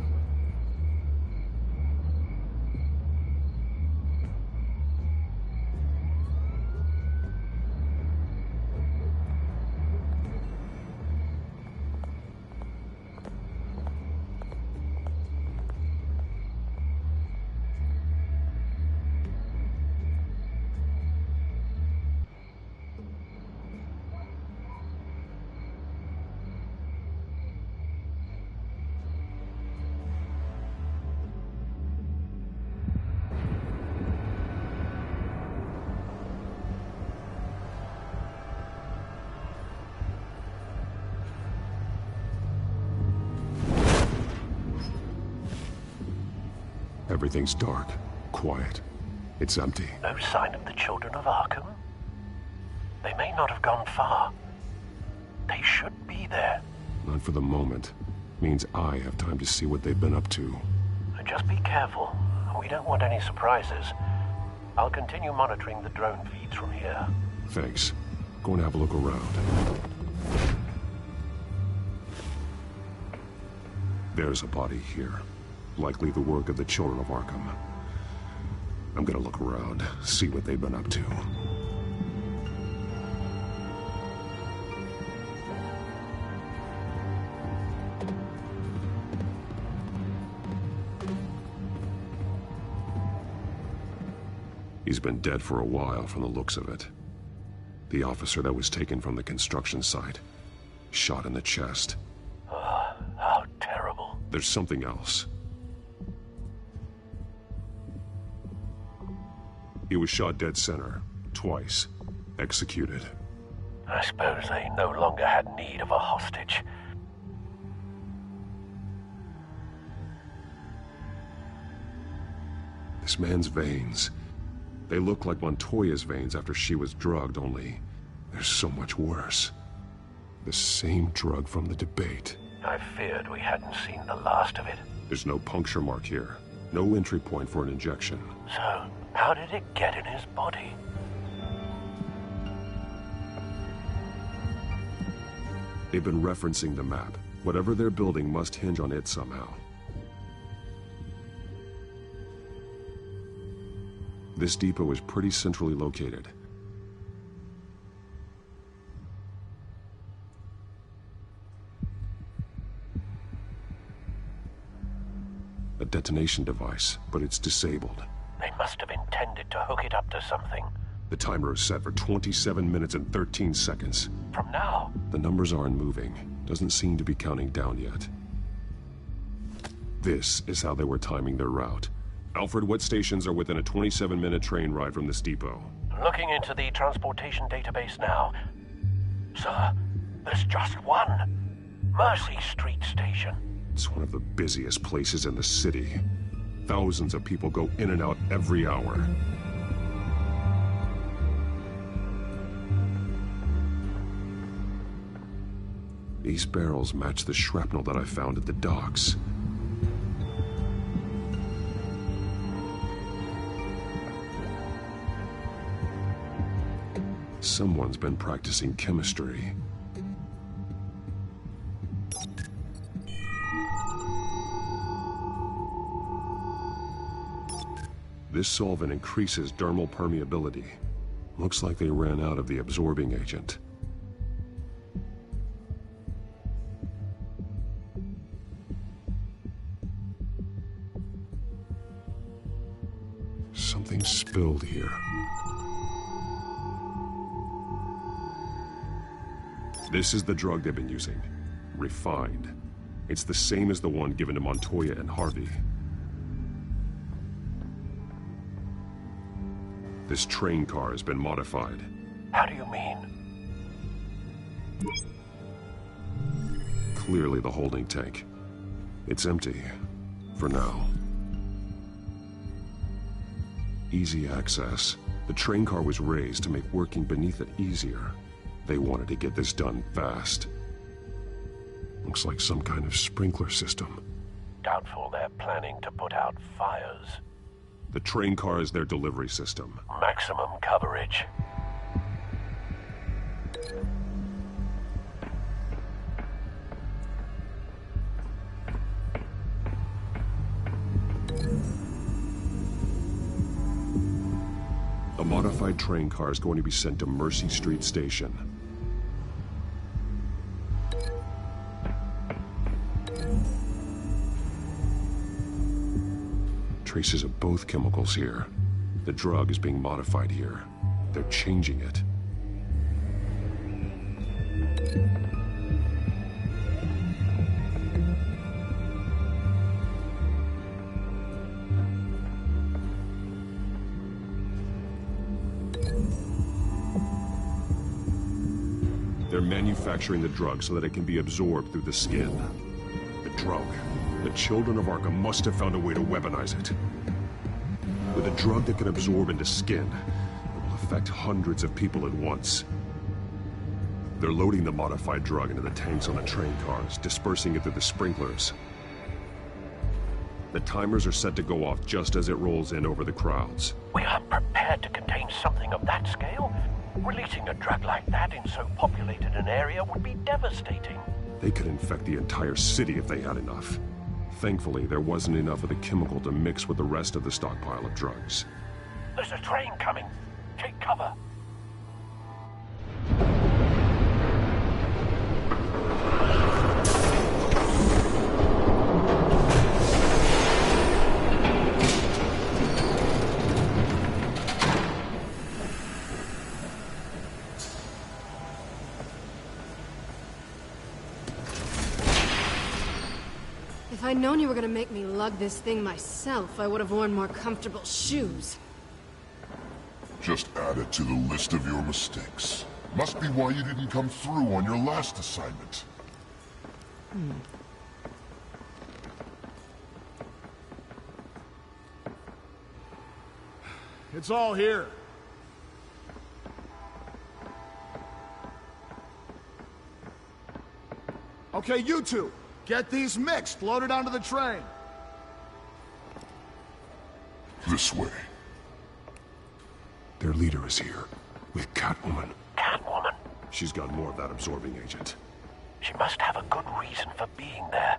Everything's dark, quiet. It's empty. No sign of the Children of Arkham? They may not have gone far. They should be there. Not for the moment. Means I have time to see what they've been up to. Just be careful. We don't want any surprises. I'll continue monitoring the drone feeds from here. Thanks. Go and have a look around. There's a body here. Likely the work of the Children of Arkham. I'm gonna look around, see what they've been up to. He's been dead for a while from the looks of it. The officer that was taken from the construction site. Shot in the chest. How terrible. There's something else. He was shot dead center, twice, executed. I suppose they no longer had need of a hostage. This man's veins. They look like Montoya's veins after she was drugged, only they're so much worse. The same drug from the debate. I feared we hadn't seen the last of it. There's no puncture mark here. No entry point for an injection. So, how did it get in his body? They've been referencing the map. Whatever they're building must hinge on it somehow. This depot is pretty centrally located. A detonation device, but it's disabled. They must have intended to hook it up to something. The timer is set for 27 minutes and 13 seconds. From now? The numbers aren't moving. Doesn't seem to be counting down yet. This is how they were timing their route. Alfred, what stations are within a 27-minute train ride from this depot? Looking into the transportation database now. Sir, there's just one. Mercy Street Station. It's one of the busiest places in the city. Thousands of people go in and out every hour. These barrels match the shrapnel that I found at the docks. Someone's been practicing chemistry. This solvent increases dermal permeability. Looks like they ran out of the absorbing agent. Something spilled here. This is the drug they've been using. Refined. It's the same as the one given to Montoya and Harvey. This train car has been modified. How do you mean? Clearly the holding tank. It's empty. For now. Easy access. The train car was raised to make working beneath it easier. They wanted to get this done fast. Looks like some kind of sprinkler system. Doubtful they're planning to put out fires. The train car is their delivery system. Maximum coverage. A modified train car is going to be sent to Mercy Street Station. Traces of both chemicals here. The drug is being modified here. They're changing it. They're manufacturing the drug so that it can be absorbed through the skin. The drug. The children of Arkham must have found a way to weaponize it. With a drug that can absorb into skin, it will affect hundreds of people at once. They're loading the modified drug into the tanks on the train cars, dispersing it through the sprinklers. The timers are set to go off just as it rolls in over the crowds. We aren't prepared to contain something of that scale. Releasing a drug like that in so populated an area would be devastating. They could infect the entire city if they had enough. Thankfully, there wasn't enough of the chemical to mix with the rest of the stockpile of drugs. There's a train coming. Take cover. If I'd known you were gonna make me lug this thing myself, I would have worn more comfortable shoes. Just add it to the list of your mistakes. Must be why you didn't come through on your last assignment. It's all here. Okay, you two. Get these mixed, loaded onto the train. This way. Their leader is here, with Catwoman. Catwoman? She's got more of that absorbing agent. She must have a good reason for being there.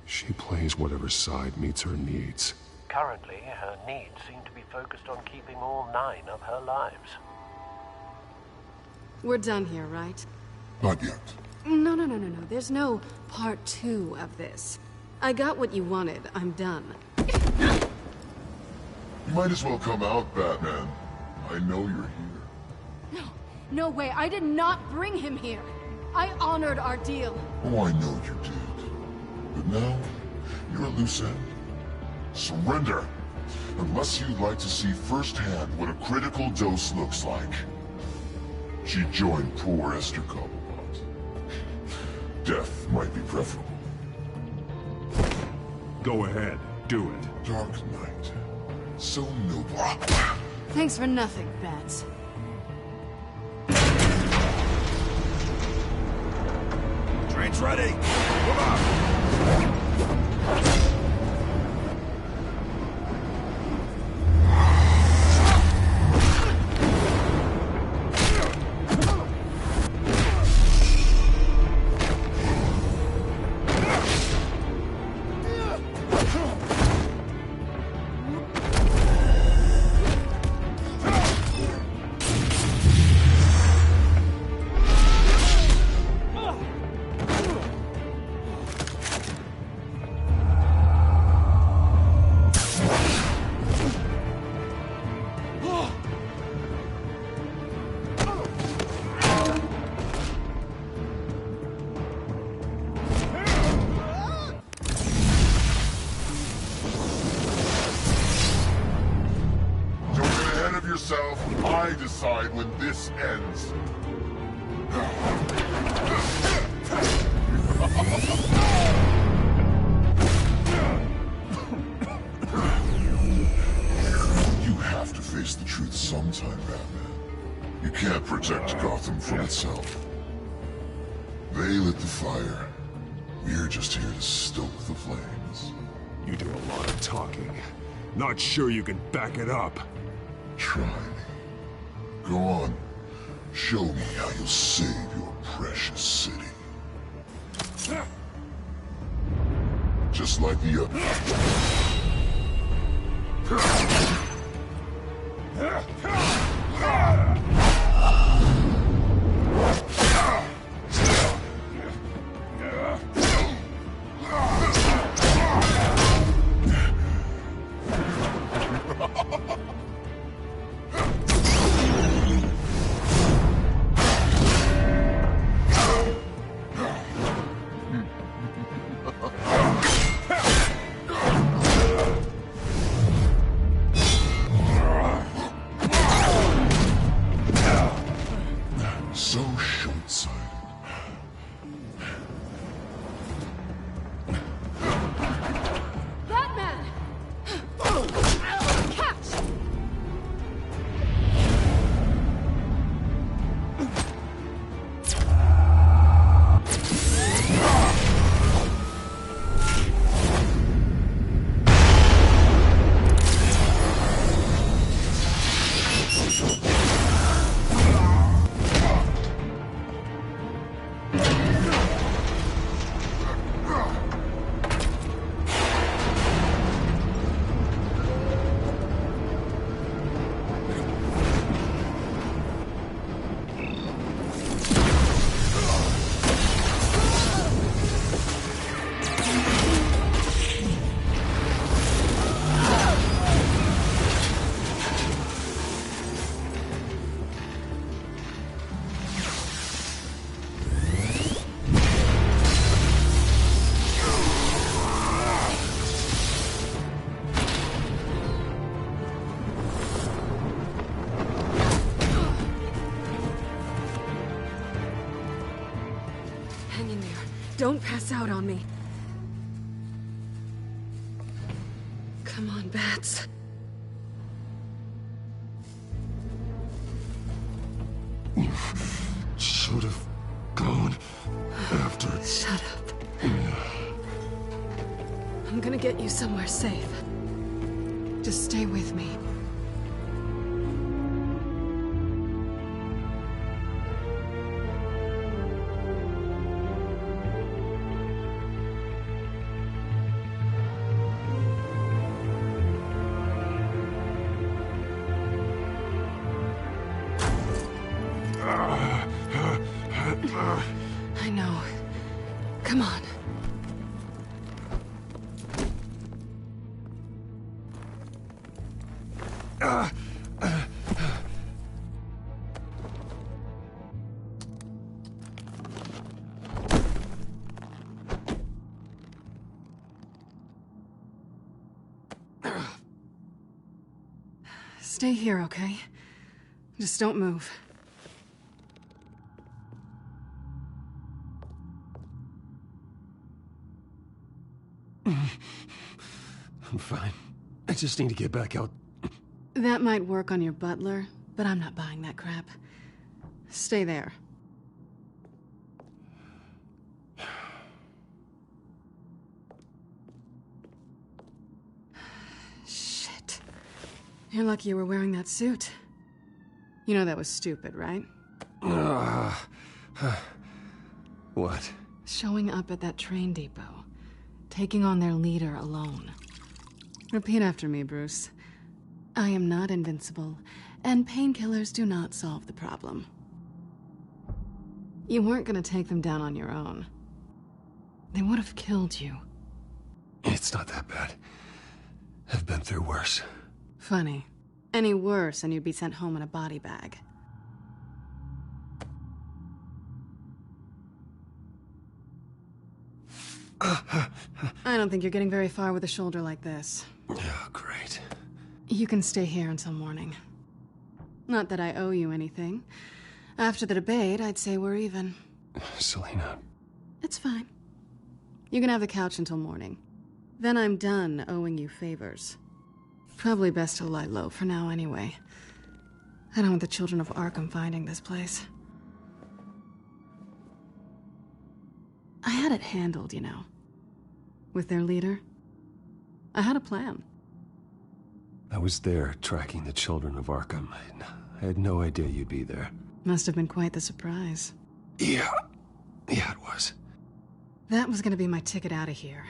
She plays whatever side meets her needs. Currently, her needs seem to be focused on keeping all 9 of her lives. We're done here, right? Not yet. No. There's no part 2 of this. I got what you wanted. I'm done. You might as well come out, Batman. I know you're here. No way. I did not bring him here. I honored our deal. Oh, I know you did. But now, you're a loose end. Surrender! Unless you'd like to see firsthand what a critical dose looks like. She joined poor Esther Cobblepot. Death might be preferable. Go ahead, do it. Dark Knight. So noble. Thanks for nothing, Bats. Train's ready. Move on. this ends. You have to face the truth sometime, Batman. You can't protect Gotham from itself. They lit the fire. We're just here to stoke the flames. You do a lot of talking. Not sure you can back it up. Try me. Go on. Show me how you'll save your precious city. Just like the so short-sighted. Batman! Catch! Hang in there. Don't pass out on me. Come on, Bats. Should have gone after. Shut up. I'm gonna get you somewhere safe. Just stay with me. I know. Come on. Stay here, okay? Just don't move. I'm fine. I just need to get back out. That might work on your butler, but I'm not buying that crap. Stay there. Shit. You're lucky you were wearing that suit. You know that was stupid, right? What? Showing up at that train depot. Taking on their leader alone. Repeat after me, Bruce. I am not invincible, and painkillers do not solve the problem. You weren't gonna take them down on your own. They would have killed you. It's not that bad. I've been through worse. Funny. Any worse and you'd be sent home in a body bag. I don't think you're getting very far with a shoulder like this. Oh, great. You can stay here until morning. Not that I owe you anything. After the debate, I'd say we're even. Selina. It's fine. You can have the couch until morning. Then I'm done owing you favors. Probably best to lie low for now anyway. I don't want the children of Arkham finding this place. I had it handled, you know. With their leader. I had a plan. I was there tracking the children of Arkham. I had no idea you'd be there. Must have been quite the surprise. Yeah, it was. That was gonna be my ticket out of here.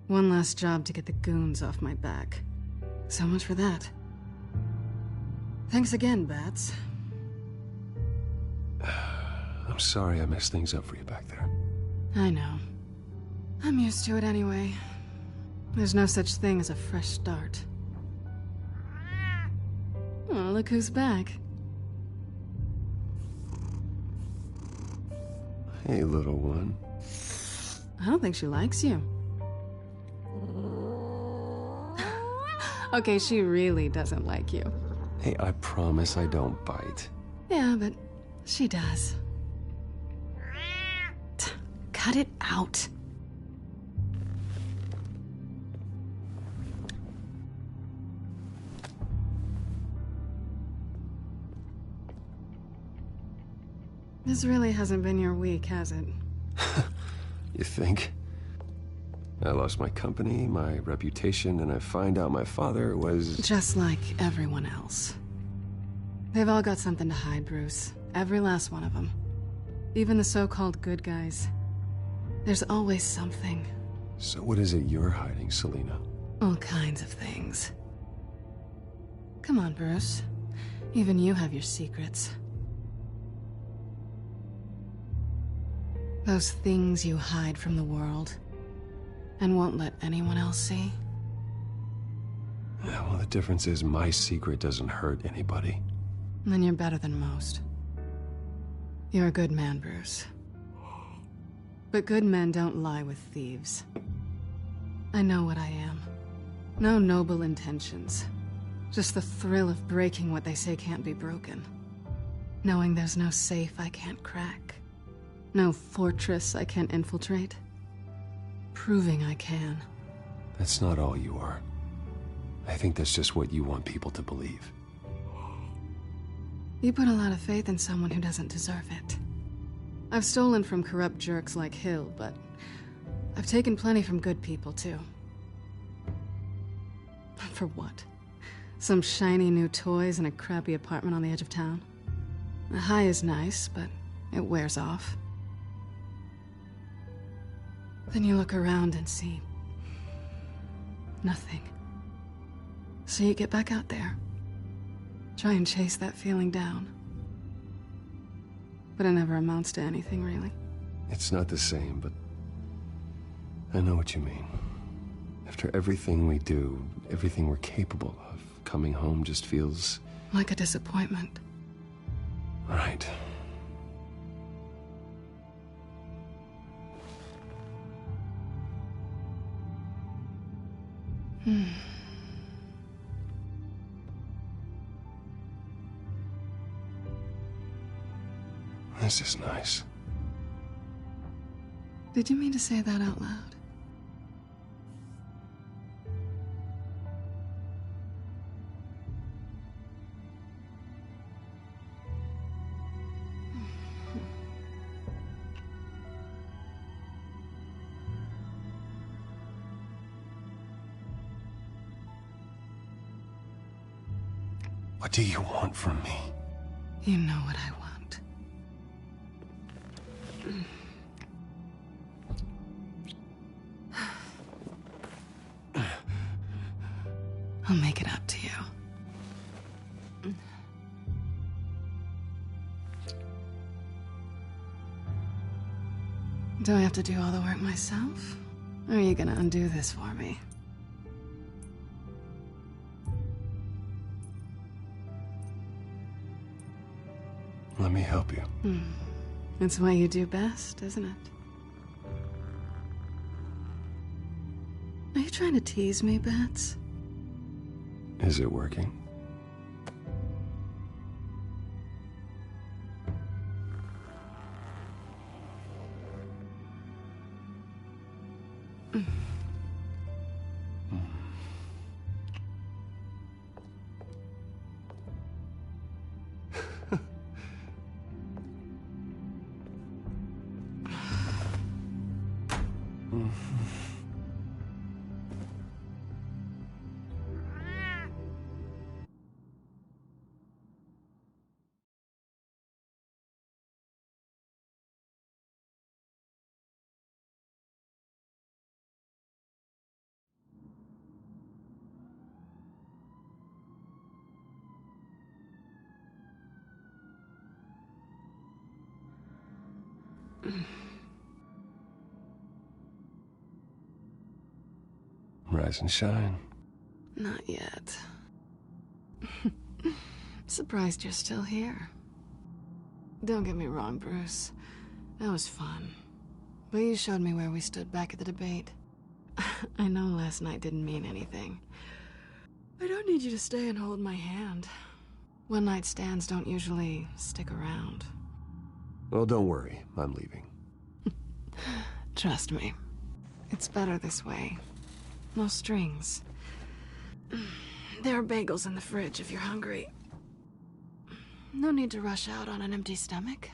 One last job to get the goons off my back. So much for that. Thanks again, Bats. I'm sorry I messed things up for you back there. I know. I'm used to it anyway. There's no such thing as a fresh start. Oh, look who's back. Hey, little one. I don't think she likes you. Okay, she really doesn't like you. Hey, I promise I don't bite. Yeah, but she does. Cut it out. This really hasn't been your week, has it? You think? I lost my company, my reputation, and I find out my father was... Just like everyone else. They've all got something to hide, Bruce. Every last one of them. Even the so-called good guys. There's always something. So what is it you're hiding, Selina? All kinds of things. Come on, Bruce. Even you have your secrets. Those things you hide from the world and won't let anyone else see. Yeah, well, the difference is my secret doesn't hurt anybody. Then you're better than most. You're a good man, Bruce. But good men don't lie with thieves. I know what I am. No noble intentions. Just the thrill of breaking what they say can't be broken. Knowing there's no safe I can't crack. No fortress I can't infiltrate. Proving I can. That's not all you are. I think that's just what you want people to believe. You put a lot of faith in someone who doesn't deserve it. I've stolen from corrupt jerks like Hill, but I've taken plenty from good people, too. For what? Some shiny new toys and a crappy apartment on the edge of town? The high is nice, but it wears off. Then you look around and see nothing. So you get back out there. Try and chase that feeling down. But it never amounts to anything, really. It's not the same, but I know what you mean. After everything we do, everything we're capable of, coming home just feels... like a disappointment. Right. This is nice. Did you mean to say that out loud? What do you want from me? You know what I want. I'll make it up to you. Do I have to do all the work myself? Or are you gonna undo this for me? Let me help you. It's what you do best, isn't it? Are you trying to tease me, Bats? Is it working? Rise and shine. Not yet. Surprised you're still here. Don't get me wrong, Bruce. That was fun. But you showed me where we stood back at the debate. I know last night didn't mean anything. I don't need you to stay and hold my hand. One-night stands don't usually stick around. Well, don't worry. I'm leaving. Trust me. It's better this way. No strings. There are bagels in the fridge if you're hungry. No need to rush out on an empty stomach.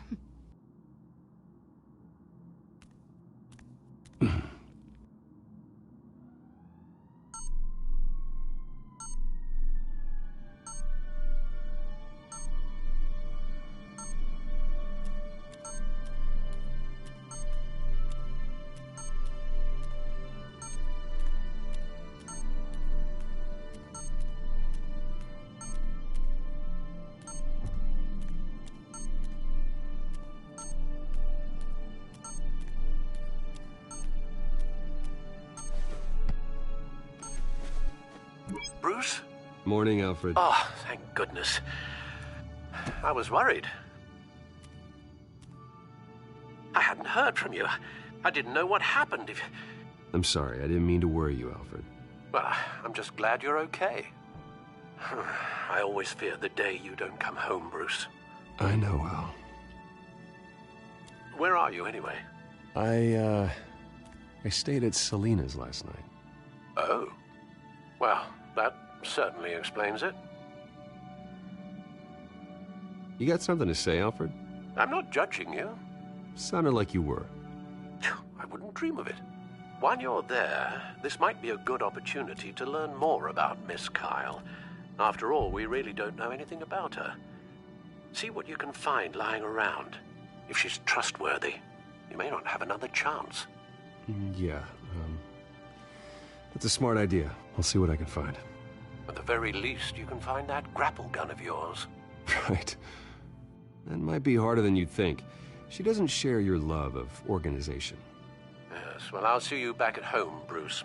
Bruce? Morning, Alfred. Oh, thank goodness. I was worried. I hadn't heard from you. I didn't know what happened. I'm sorry. I didn't mean to worry you, Alfred. Well, I'm just glad you're okay. I always fear the day you don't come home, Bruce. I know, Al. Where are you, anyway? I stayed at Selena's last night. Oh. Well, that certainly explains it. You got something to say, Alfred? I'm not judging you. Sounded like you were. I wouldn't dream of it. While you're there, this might be a good opportunity to learn more about Miss Kyle. After all, we really don't know anything about her. See what you can find lying around. If she's trustworthy, you may not have another chance. Yeah, that's a smart idea. I'll see what I can find. At the very least, you can find that grapple gun of yours. Right. That might be harder than you'd think. She doesn't share your love of organization. Yes, well, I'll see you back at home, Bruce.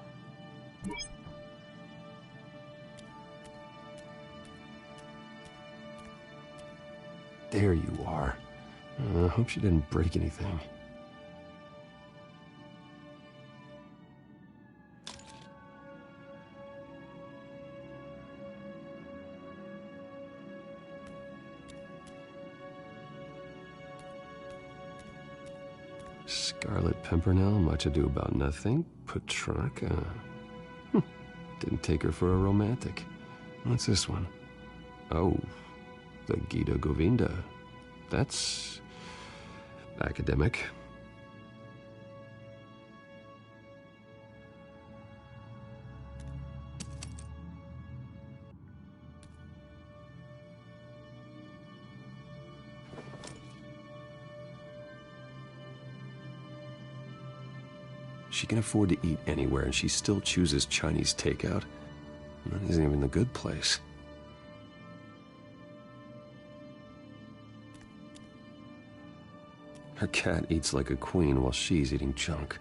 There you are. I hope she didn't break anything. Scarlet Pimpernel, Much Ado About Nothing, Petrarca. Didn't take her for a romantic. What's this one? Oh, the Gita Govinda. That's academic. She can afford to eat anywhere, and she still chooses Chinese takeout. That isn't even the good place. Her cat eats like a queen while she's eating junk.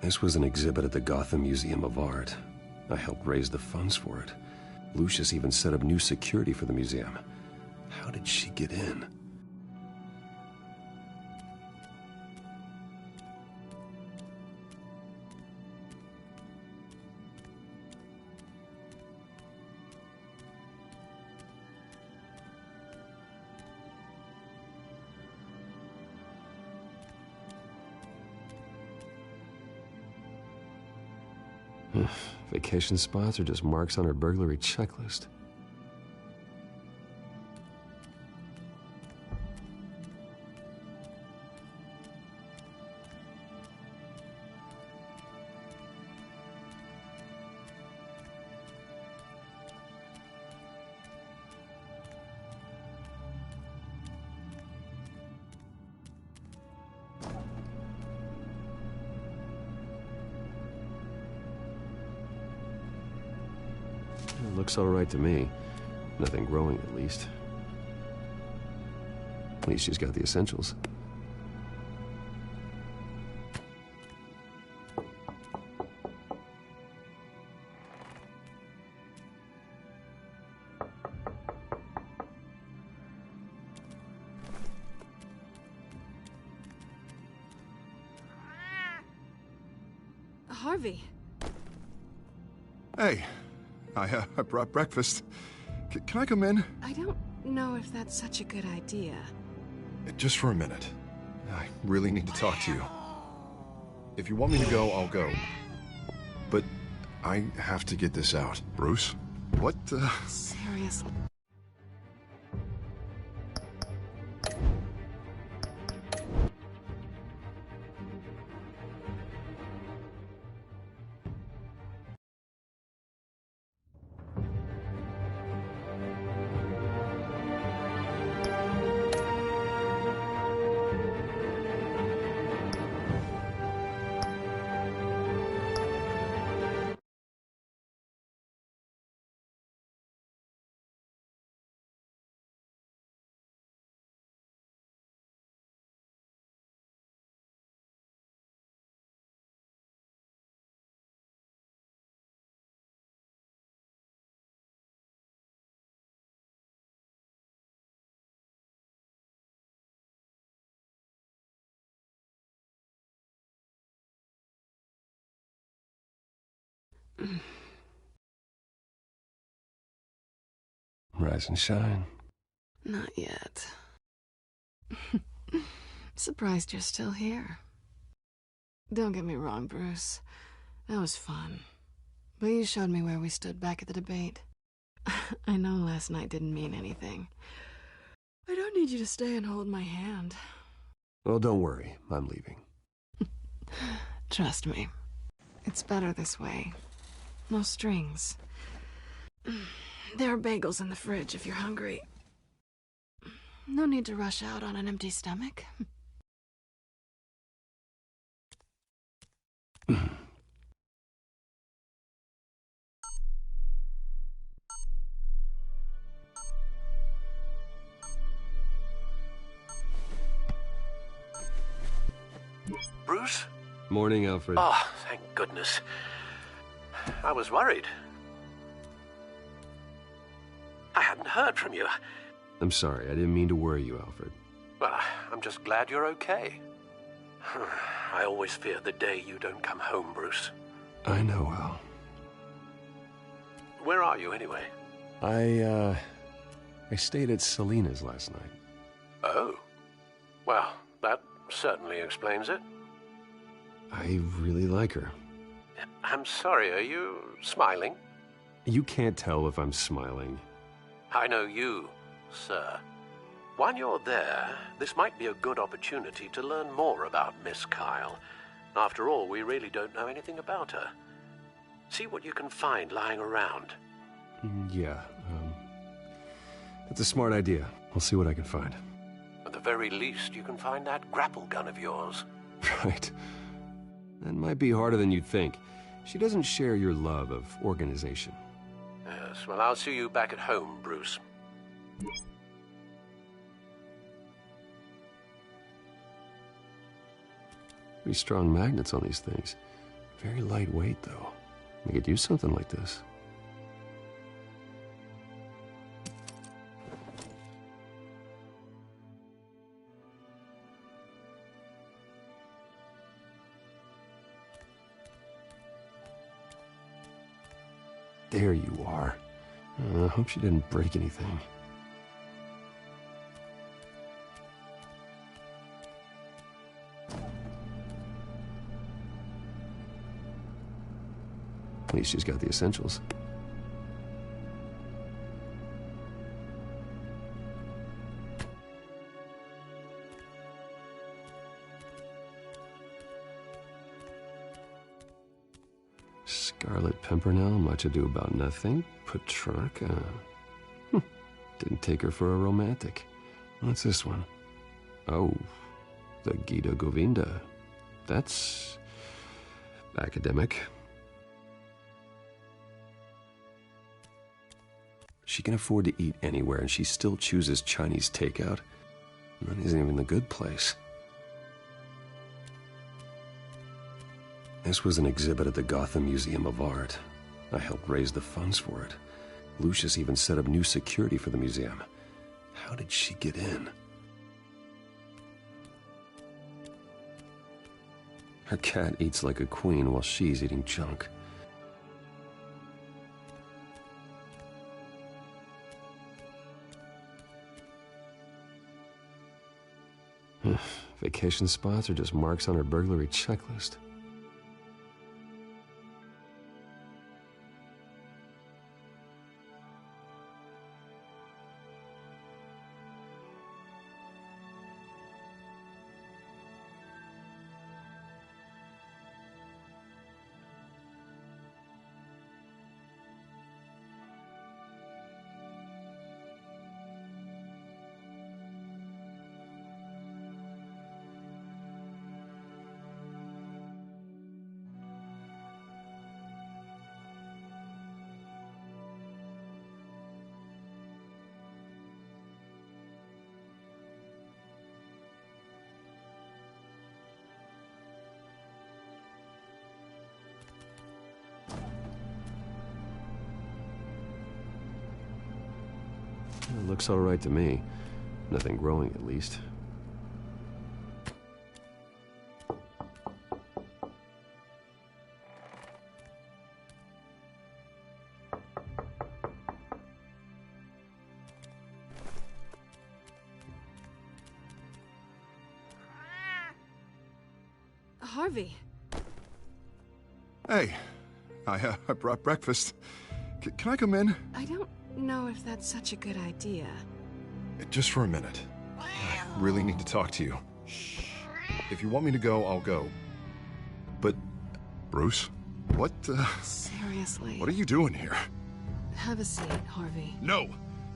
This was an exhibit at the Gotham Museum of Art. I helped raise the funds for it. Lucius even set up new security for the museum. How did she get in? Vacation spots are just marks on her burglary checklist. It looks all right to me. Nothing growing, at least. At least she's got the essentials. Harvey. Hey, I brought breakfast. Can I come in? I don't know if that's such a good idea. Just for a minute. I really need to talk to you. If you want me to go, I'll go. But I have to get this out. Bruce? What, Seriously. Rise and shine. Not yet. Surprised you're still here. Don't get me wrong, Bruce. That was fun. But you showed me where we stood back at the debate. I know last night didn't mean anything. I don't need you to stay and hold my hand. Well, don't worry. I'm leaving. Trust me. It's better this way. No strings. There are bagels in the fridge if you're hungry. No need to rush out on an empty stomach. Bruce? Morning, Alfred. Oh, thank goodness. I was worried. I hadn't heard from you. I'm sorry, I didn't mean to worry you, Alfred. Well, I'm just glad you're okay. I always fear the day you don't come home, Bruce. I know, Al. Where are you, anyway? I stayed at Selena's last night. Oh. Well, that certainly explains it. I really like her. I'm sorry, are you smiling? You can't tell if I'm smiling. I know you, sir. While you're there, this might be a good opportunity to learn more about Miss Kyle. After all, we really don't know anything about her. See what you can find lying around. Yeah, that's a smart idea. I'll see what I can find. At the very least, you can find that grapple gun of yours. Right. That might be harder than you'd think. She doesn't share your love of organization. Yes, well, I'll see you back at home, Bruce. Pretty strong magnets on these things. Very lightweight, though. We could use something like this. There you are. I hope she didn't break anything. At least she's got the essentials. Scarlet Pimpernel, Much Ado About Nothing, Petrarca. Didn't take her for a romantic. What's this one? Oh, the Gita Govinda. That's academic. She can afford to eat anywhere, and she still chooses Chinese takeout. That isn't even the good place. This was an exhibit at the Gotham Museum of Art. I helped raise the funds for it. Lucius even set up new security for the museum. How did she get in? Her cat eats like a queen while she's eating junk. Vacation spots are just marks on her burglary checklist. It looks all right to me. Nothing growing, at least. Harvey. Hey, I brought breakfast. Can I come in? I don't know if that's such a good idea. Just for a minute. I really need to talk to you. If you want me to go, I'll go. But, Bruce, what, Seriously. What are you doing here? Have a seat, Harvey. No!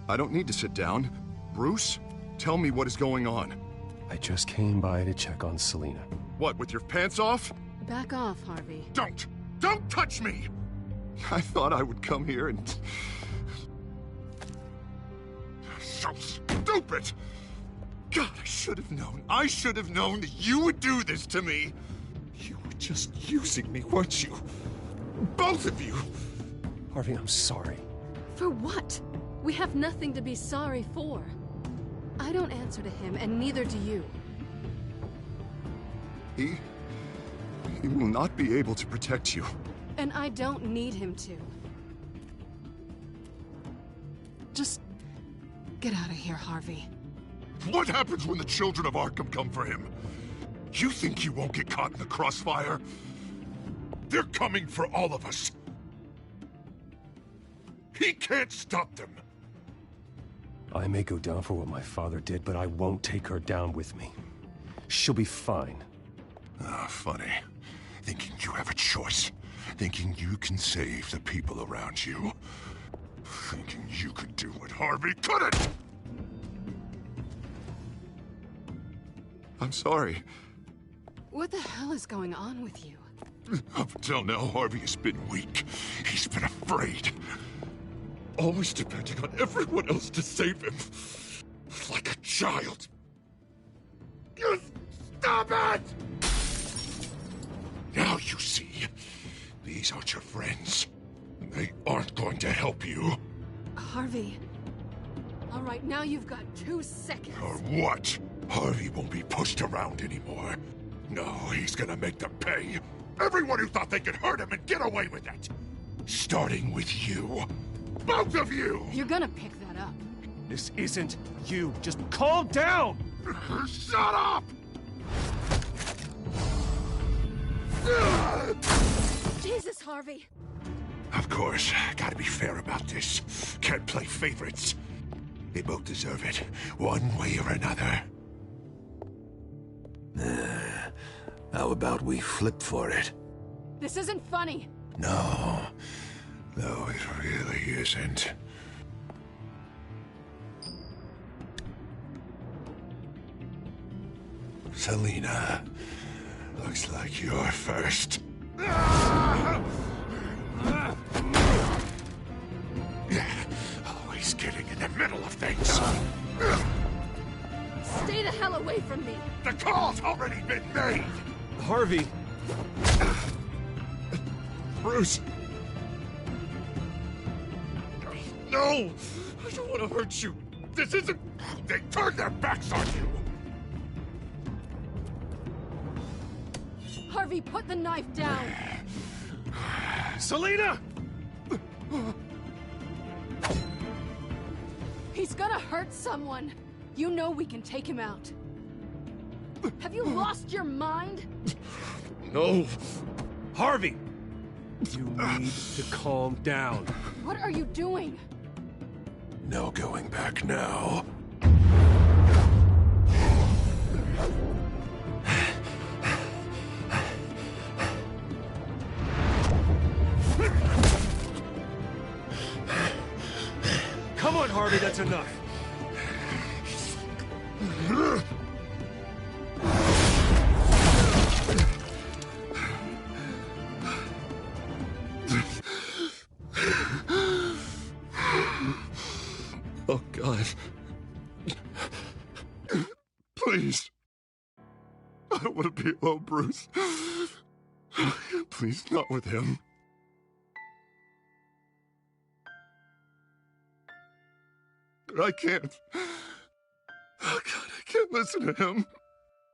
I don't need to sit down. Bruce, tell me what is going on. I just came by to check on Selina. What, with your pants off? Back off, Harvey. Don't! Don't touch me! I thought I would come here and... So stupid! God, I should have known. I should have known that you would do this to me. You were just using me, weren't you? Both of you! Harvey, I'm sorry. For what? We have nothing to be sorry for. I don't answer to him, and neither do you. He will not be able to protect you. And I don't need him to. Just get out of here, Harvey. What happens when the children of Arkham come for him? You think you won't get caught in the crossfire? They're coming for all of us. He can't stop them. I may go down for what my father did, but I won't take her down with me. She'll be fine. Ah, funny. Thinking you have a choice. Thinking you can save the people around you. Thinking you could do what Harvey couldn't! I'm sorry. What the hell is going on with you? Up until now, Harvey has been weak. He's been afraid. Always depending on everyone else to save him. Like a child. You stop it! Now you see, These aren't your friends. And they aren't going to help you. Harvey. All right, now you've got 2 seconds. Or what? Harvey won't be pushed around anymore. No, he's gonna make them pay. Everyone who thought they could hurt him and get away with it. Starting with you. Both of you! You're gonna pick that up. This isn't you. Just calm down! Shut up! Jesus, Harvey! Of course, gotta be fair about this. Can't play favorites. They both deserve it, one way or another. How about we flip for it? This isn't funny. No, it really isn't. Selina, looks like you're first. Always getting in the middle of things. Stay the hell away from me. The call's already been made. Harvey. Bruce. No! I don't want to hurt you. This isn't... They turned their backs on you. Harvey, put the knife down. Selina! He's gonna hurt someone. You know we can take him out. Have you lost your mind? No. Harvey! You need to calm down. What are you doing? No going back now. Come on, Harvey, that's enough. Oh, God. Please. I don't want to be alone, Bruce. Please, not with him. I can't. Oh, God, I can't listen to him.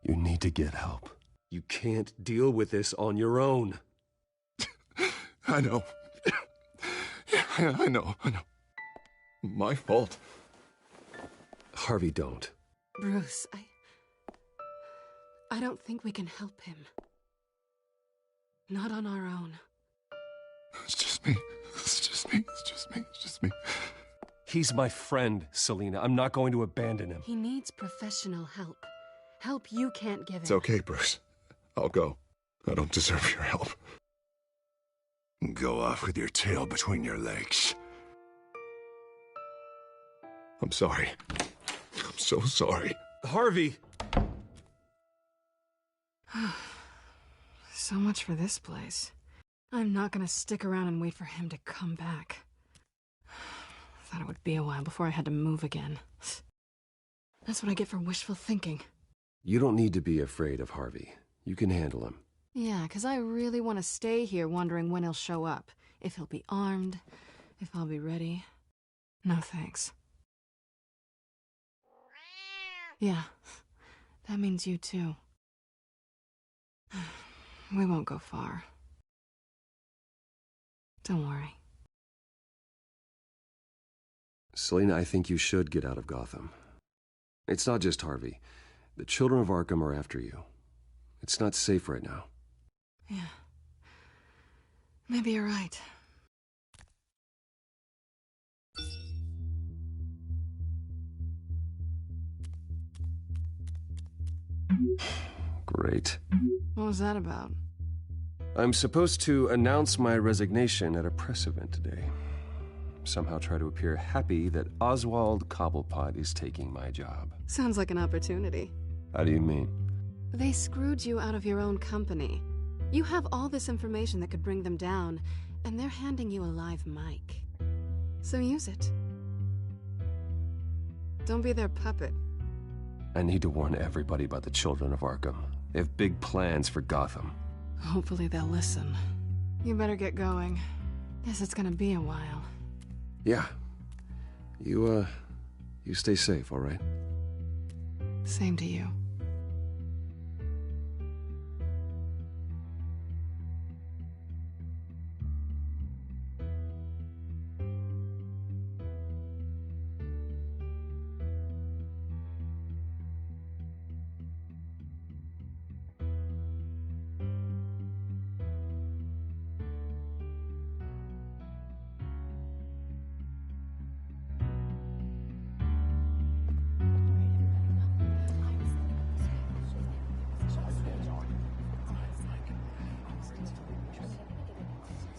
You need to get help. You can't deal with this on your own. I know. Yeah, I know. My fault. Harvey, don't. Bruce, I don't think we can help him. Not on our own. It's just me. He's my friend, Selina. I'm not going to abandon him. He needs professional help. Help you can't give him. It's okay, Bruce. I'll go. I don't deserve your help. Go off with your tail between your legs. I'm sorry. I'm so sorry. Harvey! So much for this place. I'm not gonna stick around and wait for him to come back. Thought it would be a while before I had to move again. That's what I get for wishful thinking. You don't need to be afraid of Harvey. You can handle him. Yeah, 'cause I really want to stay here wondering when he'll show up. If he'll be armed, if I'll be ready. No thanks. Yeah, that means you too. We won't go far. Don't worry. Selina, I think you should get out of Gotham. It's not just Harvey. The children of Arkham are after you. It's not safe right now. Yeah. Maybe you're right. Great. What was that about? I'm supposed to announce my resignation at a press event today. Somehow try to appear happy that Oswald Cobblepot is taking my job. Sounds like an opportunity. How do you mean? They screwed you out of your own company. You have all this information that could bring them down, and they're handing you a live mic. So use it. Don't be their puppet. I need to warn everybody about the children of Arkham. They have big plans for Gotham. Hopefully they'll listen. You better get going. Guess it's gonna be a while. Yeah. You stay safe, all right? Same to you.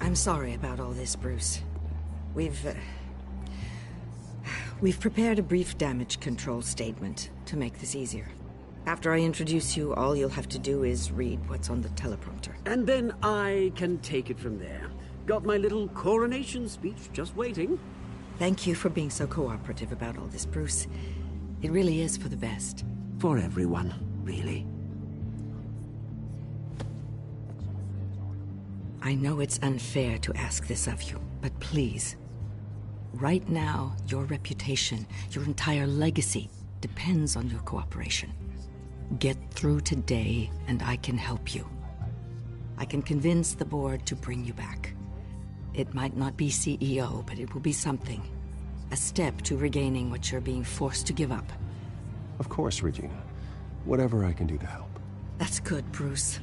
I'm sorry about all this, Bruce. We've prepared a brief damage control statement to make this easier. After I introduce you, all you'll have to do is read what's on the teleprompter. And then I can take it from there. Got my little coronation speech just waiting. Thank you for being so cooperative about all this, Bruce. It really is for the best. For everyone, really. I know it's unfair to ask this of you, but please. Right now, your reputation, your entire legacy, depends on your cooperation. Get through today, and I can help you. I can convince the board to bring you back. It might not be CEO, but it will be something. A step to regaining what you're being forced to give up. Of course, Regina. Whatever I can do to help. That's good, Bruce.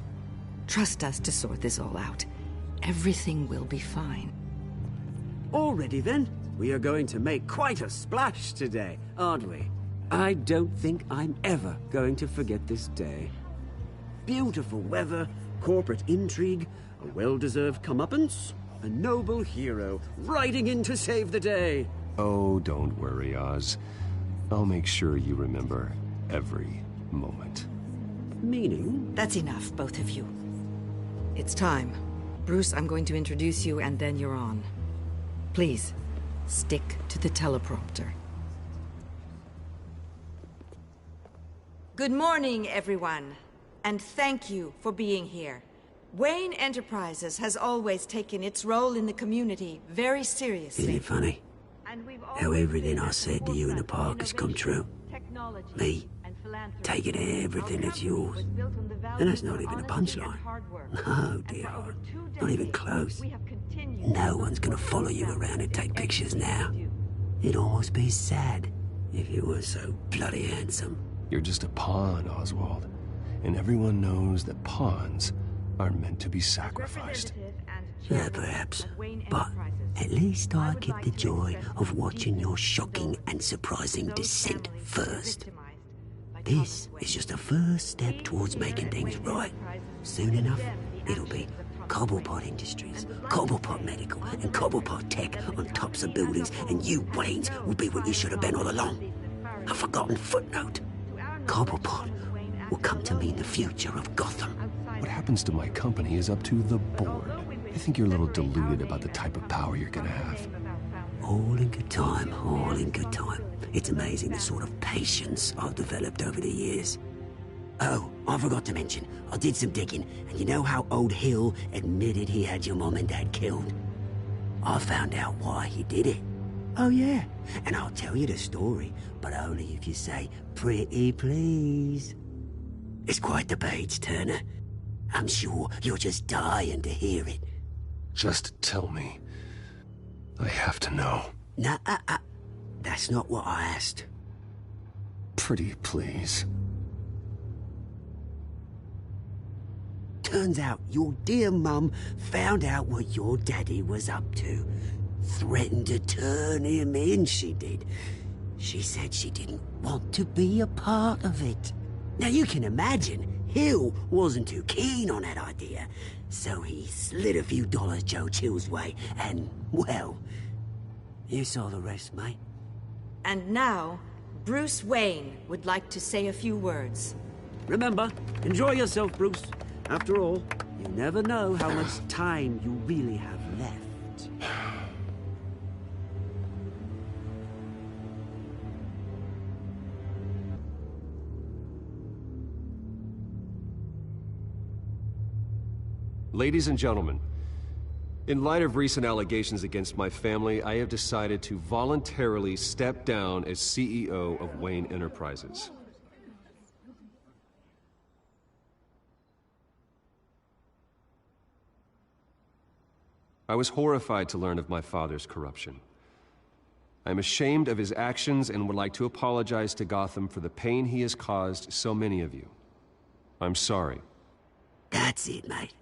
Trust us to sort this all out. Everything will be fine. Already then, we are going to make quite a splash today, aren't we? I don't think I'm ever going to forget this day. Beautiful weather, corporate intrigue, a well-deserved comeuppance, a noble hero riding in to save the day. Oh, don't worry, Oz. I'll make sure you remember every moment. Meaning? That's enough, both of you. It's time. Bruce, I'm going to introduce you, and then you're on. Please, stick to the teleprompter. Good morning, everyone, and thank you for being here. Wayne Enterprises has always taken its role in the community very seriously. Isn't it funny? How everything I said to you in the park has come true. Me, taking everything that's yours. And that's not even a punchline. No, dear. Not even close. No one's gonna follow you around and take pictures now. It'd almost be sad if you were so bloody handsome. You're just a pawn, Oswald. And everyone knows that pawns are meant to be sacrificed. Yeah, perhaps. But at least I get the joy of watching your shocking and surprising descent first. This is just a first step towards making things right. Soon enough, it'll be Cobblepot Industries, Cobblepot Medical, and Cobblepot Tech on tops of buildings, and you, Waynes, will be what you should have been all along. A forgotten footnote. Cobblepot will come to mean the future of Gotham. What happens to my company is up to the board. I think you're a little deluded about the type of power you're gonna have. All in good time, all in good time. It's amazing the sort of patience I've developed over the years. Oh, I forgot to mention, I did some digging, and you know how old Hill admitted he had your mom and dad killed? I found out why he did it. Oh yeah, and I'll tell you the story, but only if you say, pretty please. It's quite the page, Turner. I'm sure you're just dying to hear it. Just tell me. I have to know. Nah, that's not what I asked. Pretty please. Turns out your dear mum found out what your daddy was up to. Threatened to turn him in, she did. She said she didn't want to be a part of it. Now you can imagine, Hill wasn't too keen on that idea. So he slid a few dollars Joe Chill's way, and, well, you saw the rest, mate. And now, Bruce Wayne would like to say a few words. Remember, enjoy yourself, Bruce. After all, you never know how much time you really have left. Ladies and gentlemen, In light of recent allegations against my family, I have decided to voluntarily step down as CEO of Wayne Enterprises. I was horrified to learn of my father's corruption. I am ashamed of his actions and would like to apologize to Gotham for the pain he has caused so many of you. I'm sorry. That's it, mate.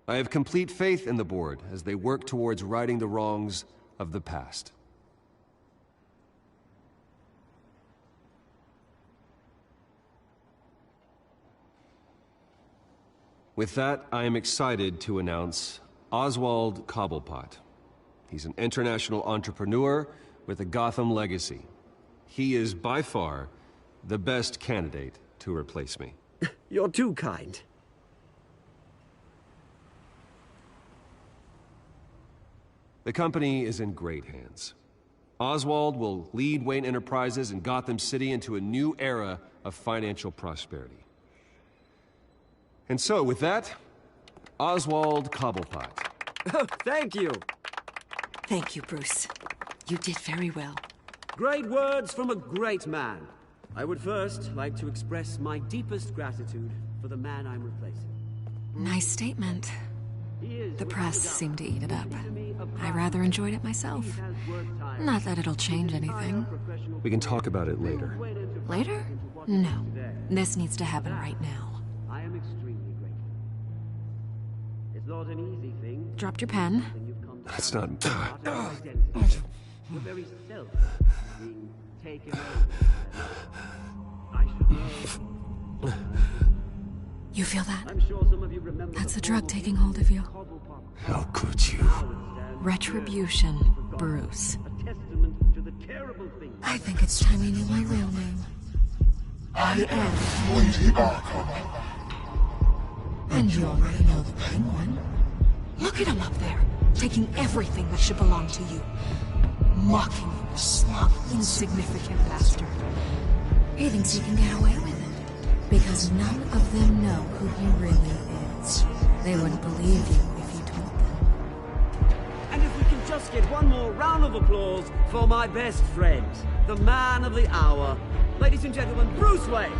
I have complete faith in the board as they work towards righting the wrongs of the past. With that, I am excited to announce Oswald Cobblepot. He's an international entrepreneur with a Gotham legacy. He is by far the best candidate to replace me. You're too kind. The company is in great hands. Oswald will lead Wayne Enterprises and Gotham City into a new era of financial prosperity. And so, with that, Oswald Cobblepot. Oh, thank you. Thank you, Bruce. You did very well. Great words from a great man. I would first like to express my deepest gratitude for the man I'm replacing. Nice statement. The press seemed to eat it up. I rather enjoyed it myself. Not that it'll change anything. We can talk about it later. Later? No. This needs to happen right now. I am extremely grateful. It's not an easy thing. Dropped your pen. That's not... Your very self being taken over. I should know. You feel that? I'm sure some of you remember. That's the drug taking hold of you. How could you? Retribution, Bruce. A testament to the terrible things. I think it's time you knew my real name. I am Lady Arkham. And you already know the Penguin. Look at him up there, taking everything that should belong to you. Mocking you, smug, insignificant bastard. He thinks he can get away with it, because none of them know who he really is. They wouldn't believe you if you told them. And if we can just get one more round of applause for my best friend, the man of the hour, ladies and gentlemen, Bruce Wayne.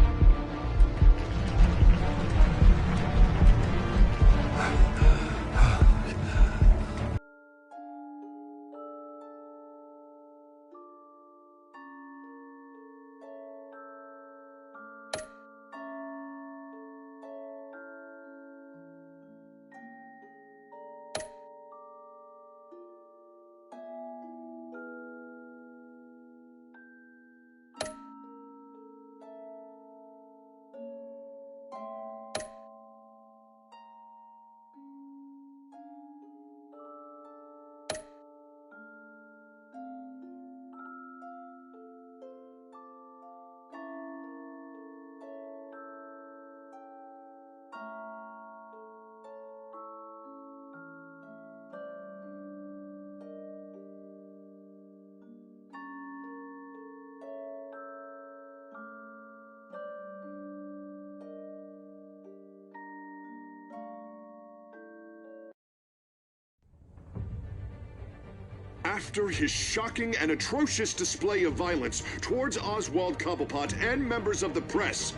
After his shocking and atrocious display of violence towards Oswald Cobblepot and members of the press,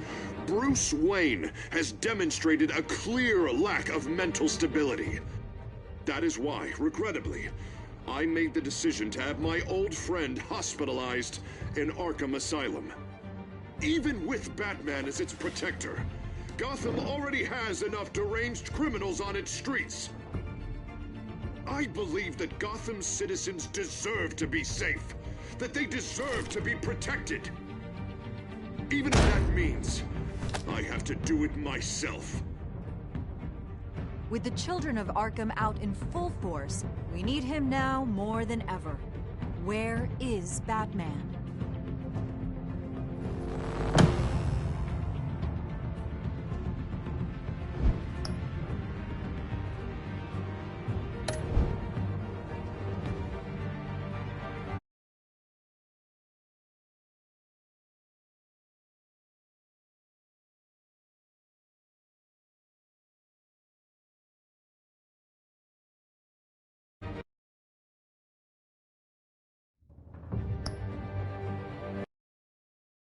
Bruce Wayne has demonstrated a clear lack of mental stability. That is why, regrettably, I made the decision to have my old friend hospitalized in Arkham Asylum. Even with Batman as its protector, Gotham already has enough deranged criminals on its streets. I believe that Gotham's citizens deserve to be safe, that they deserve to be protected. Even if that means I have to do it myself. With the children of Arkham out in full force, we need him now more than ever. Where is Batman?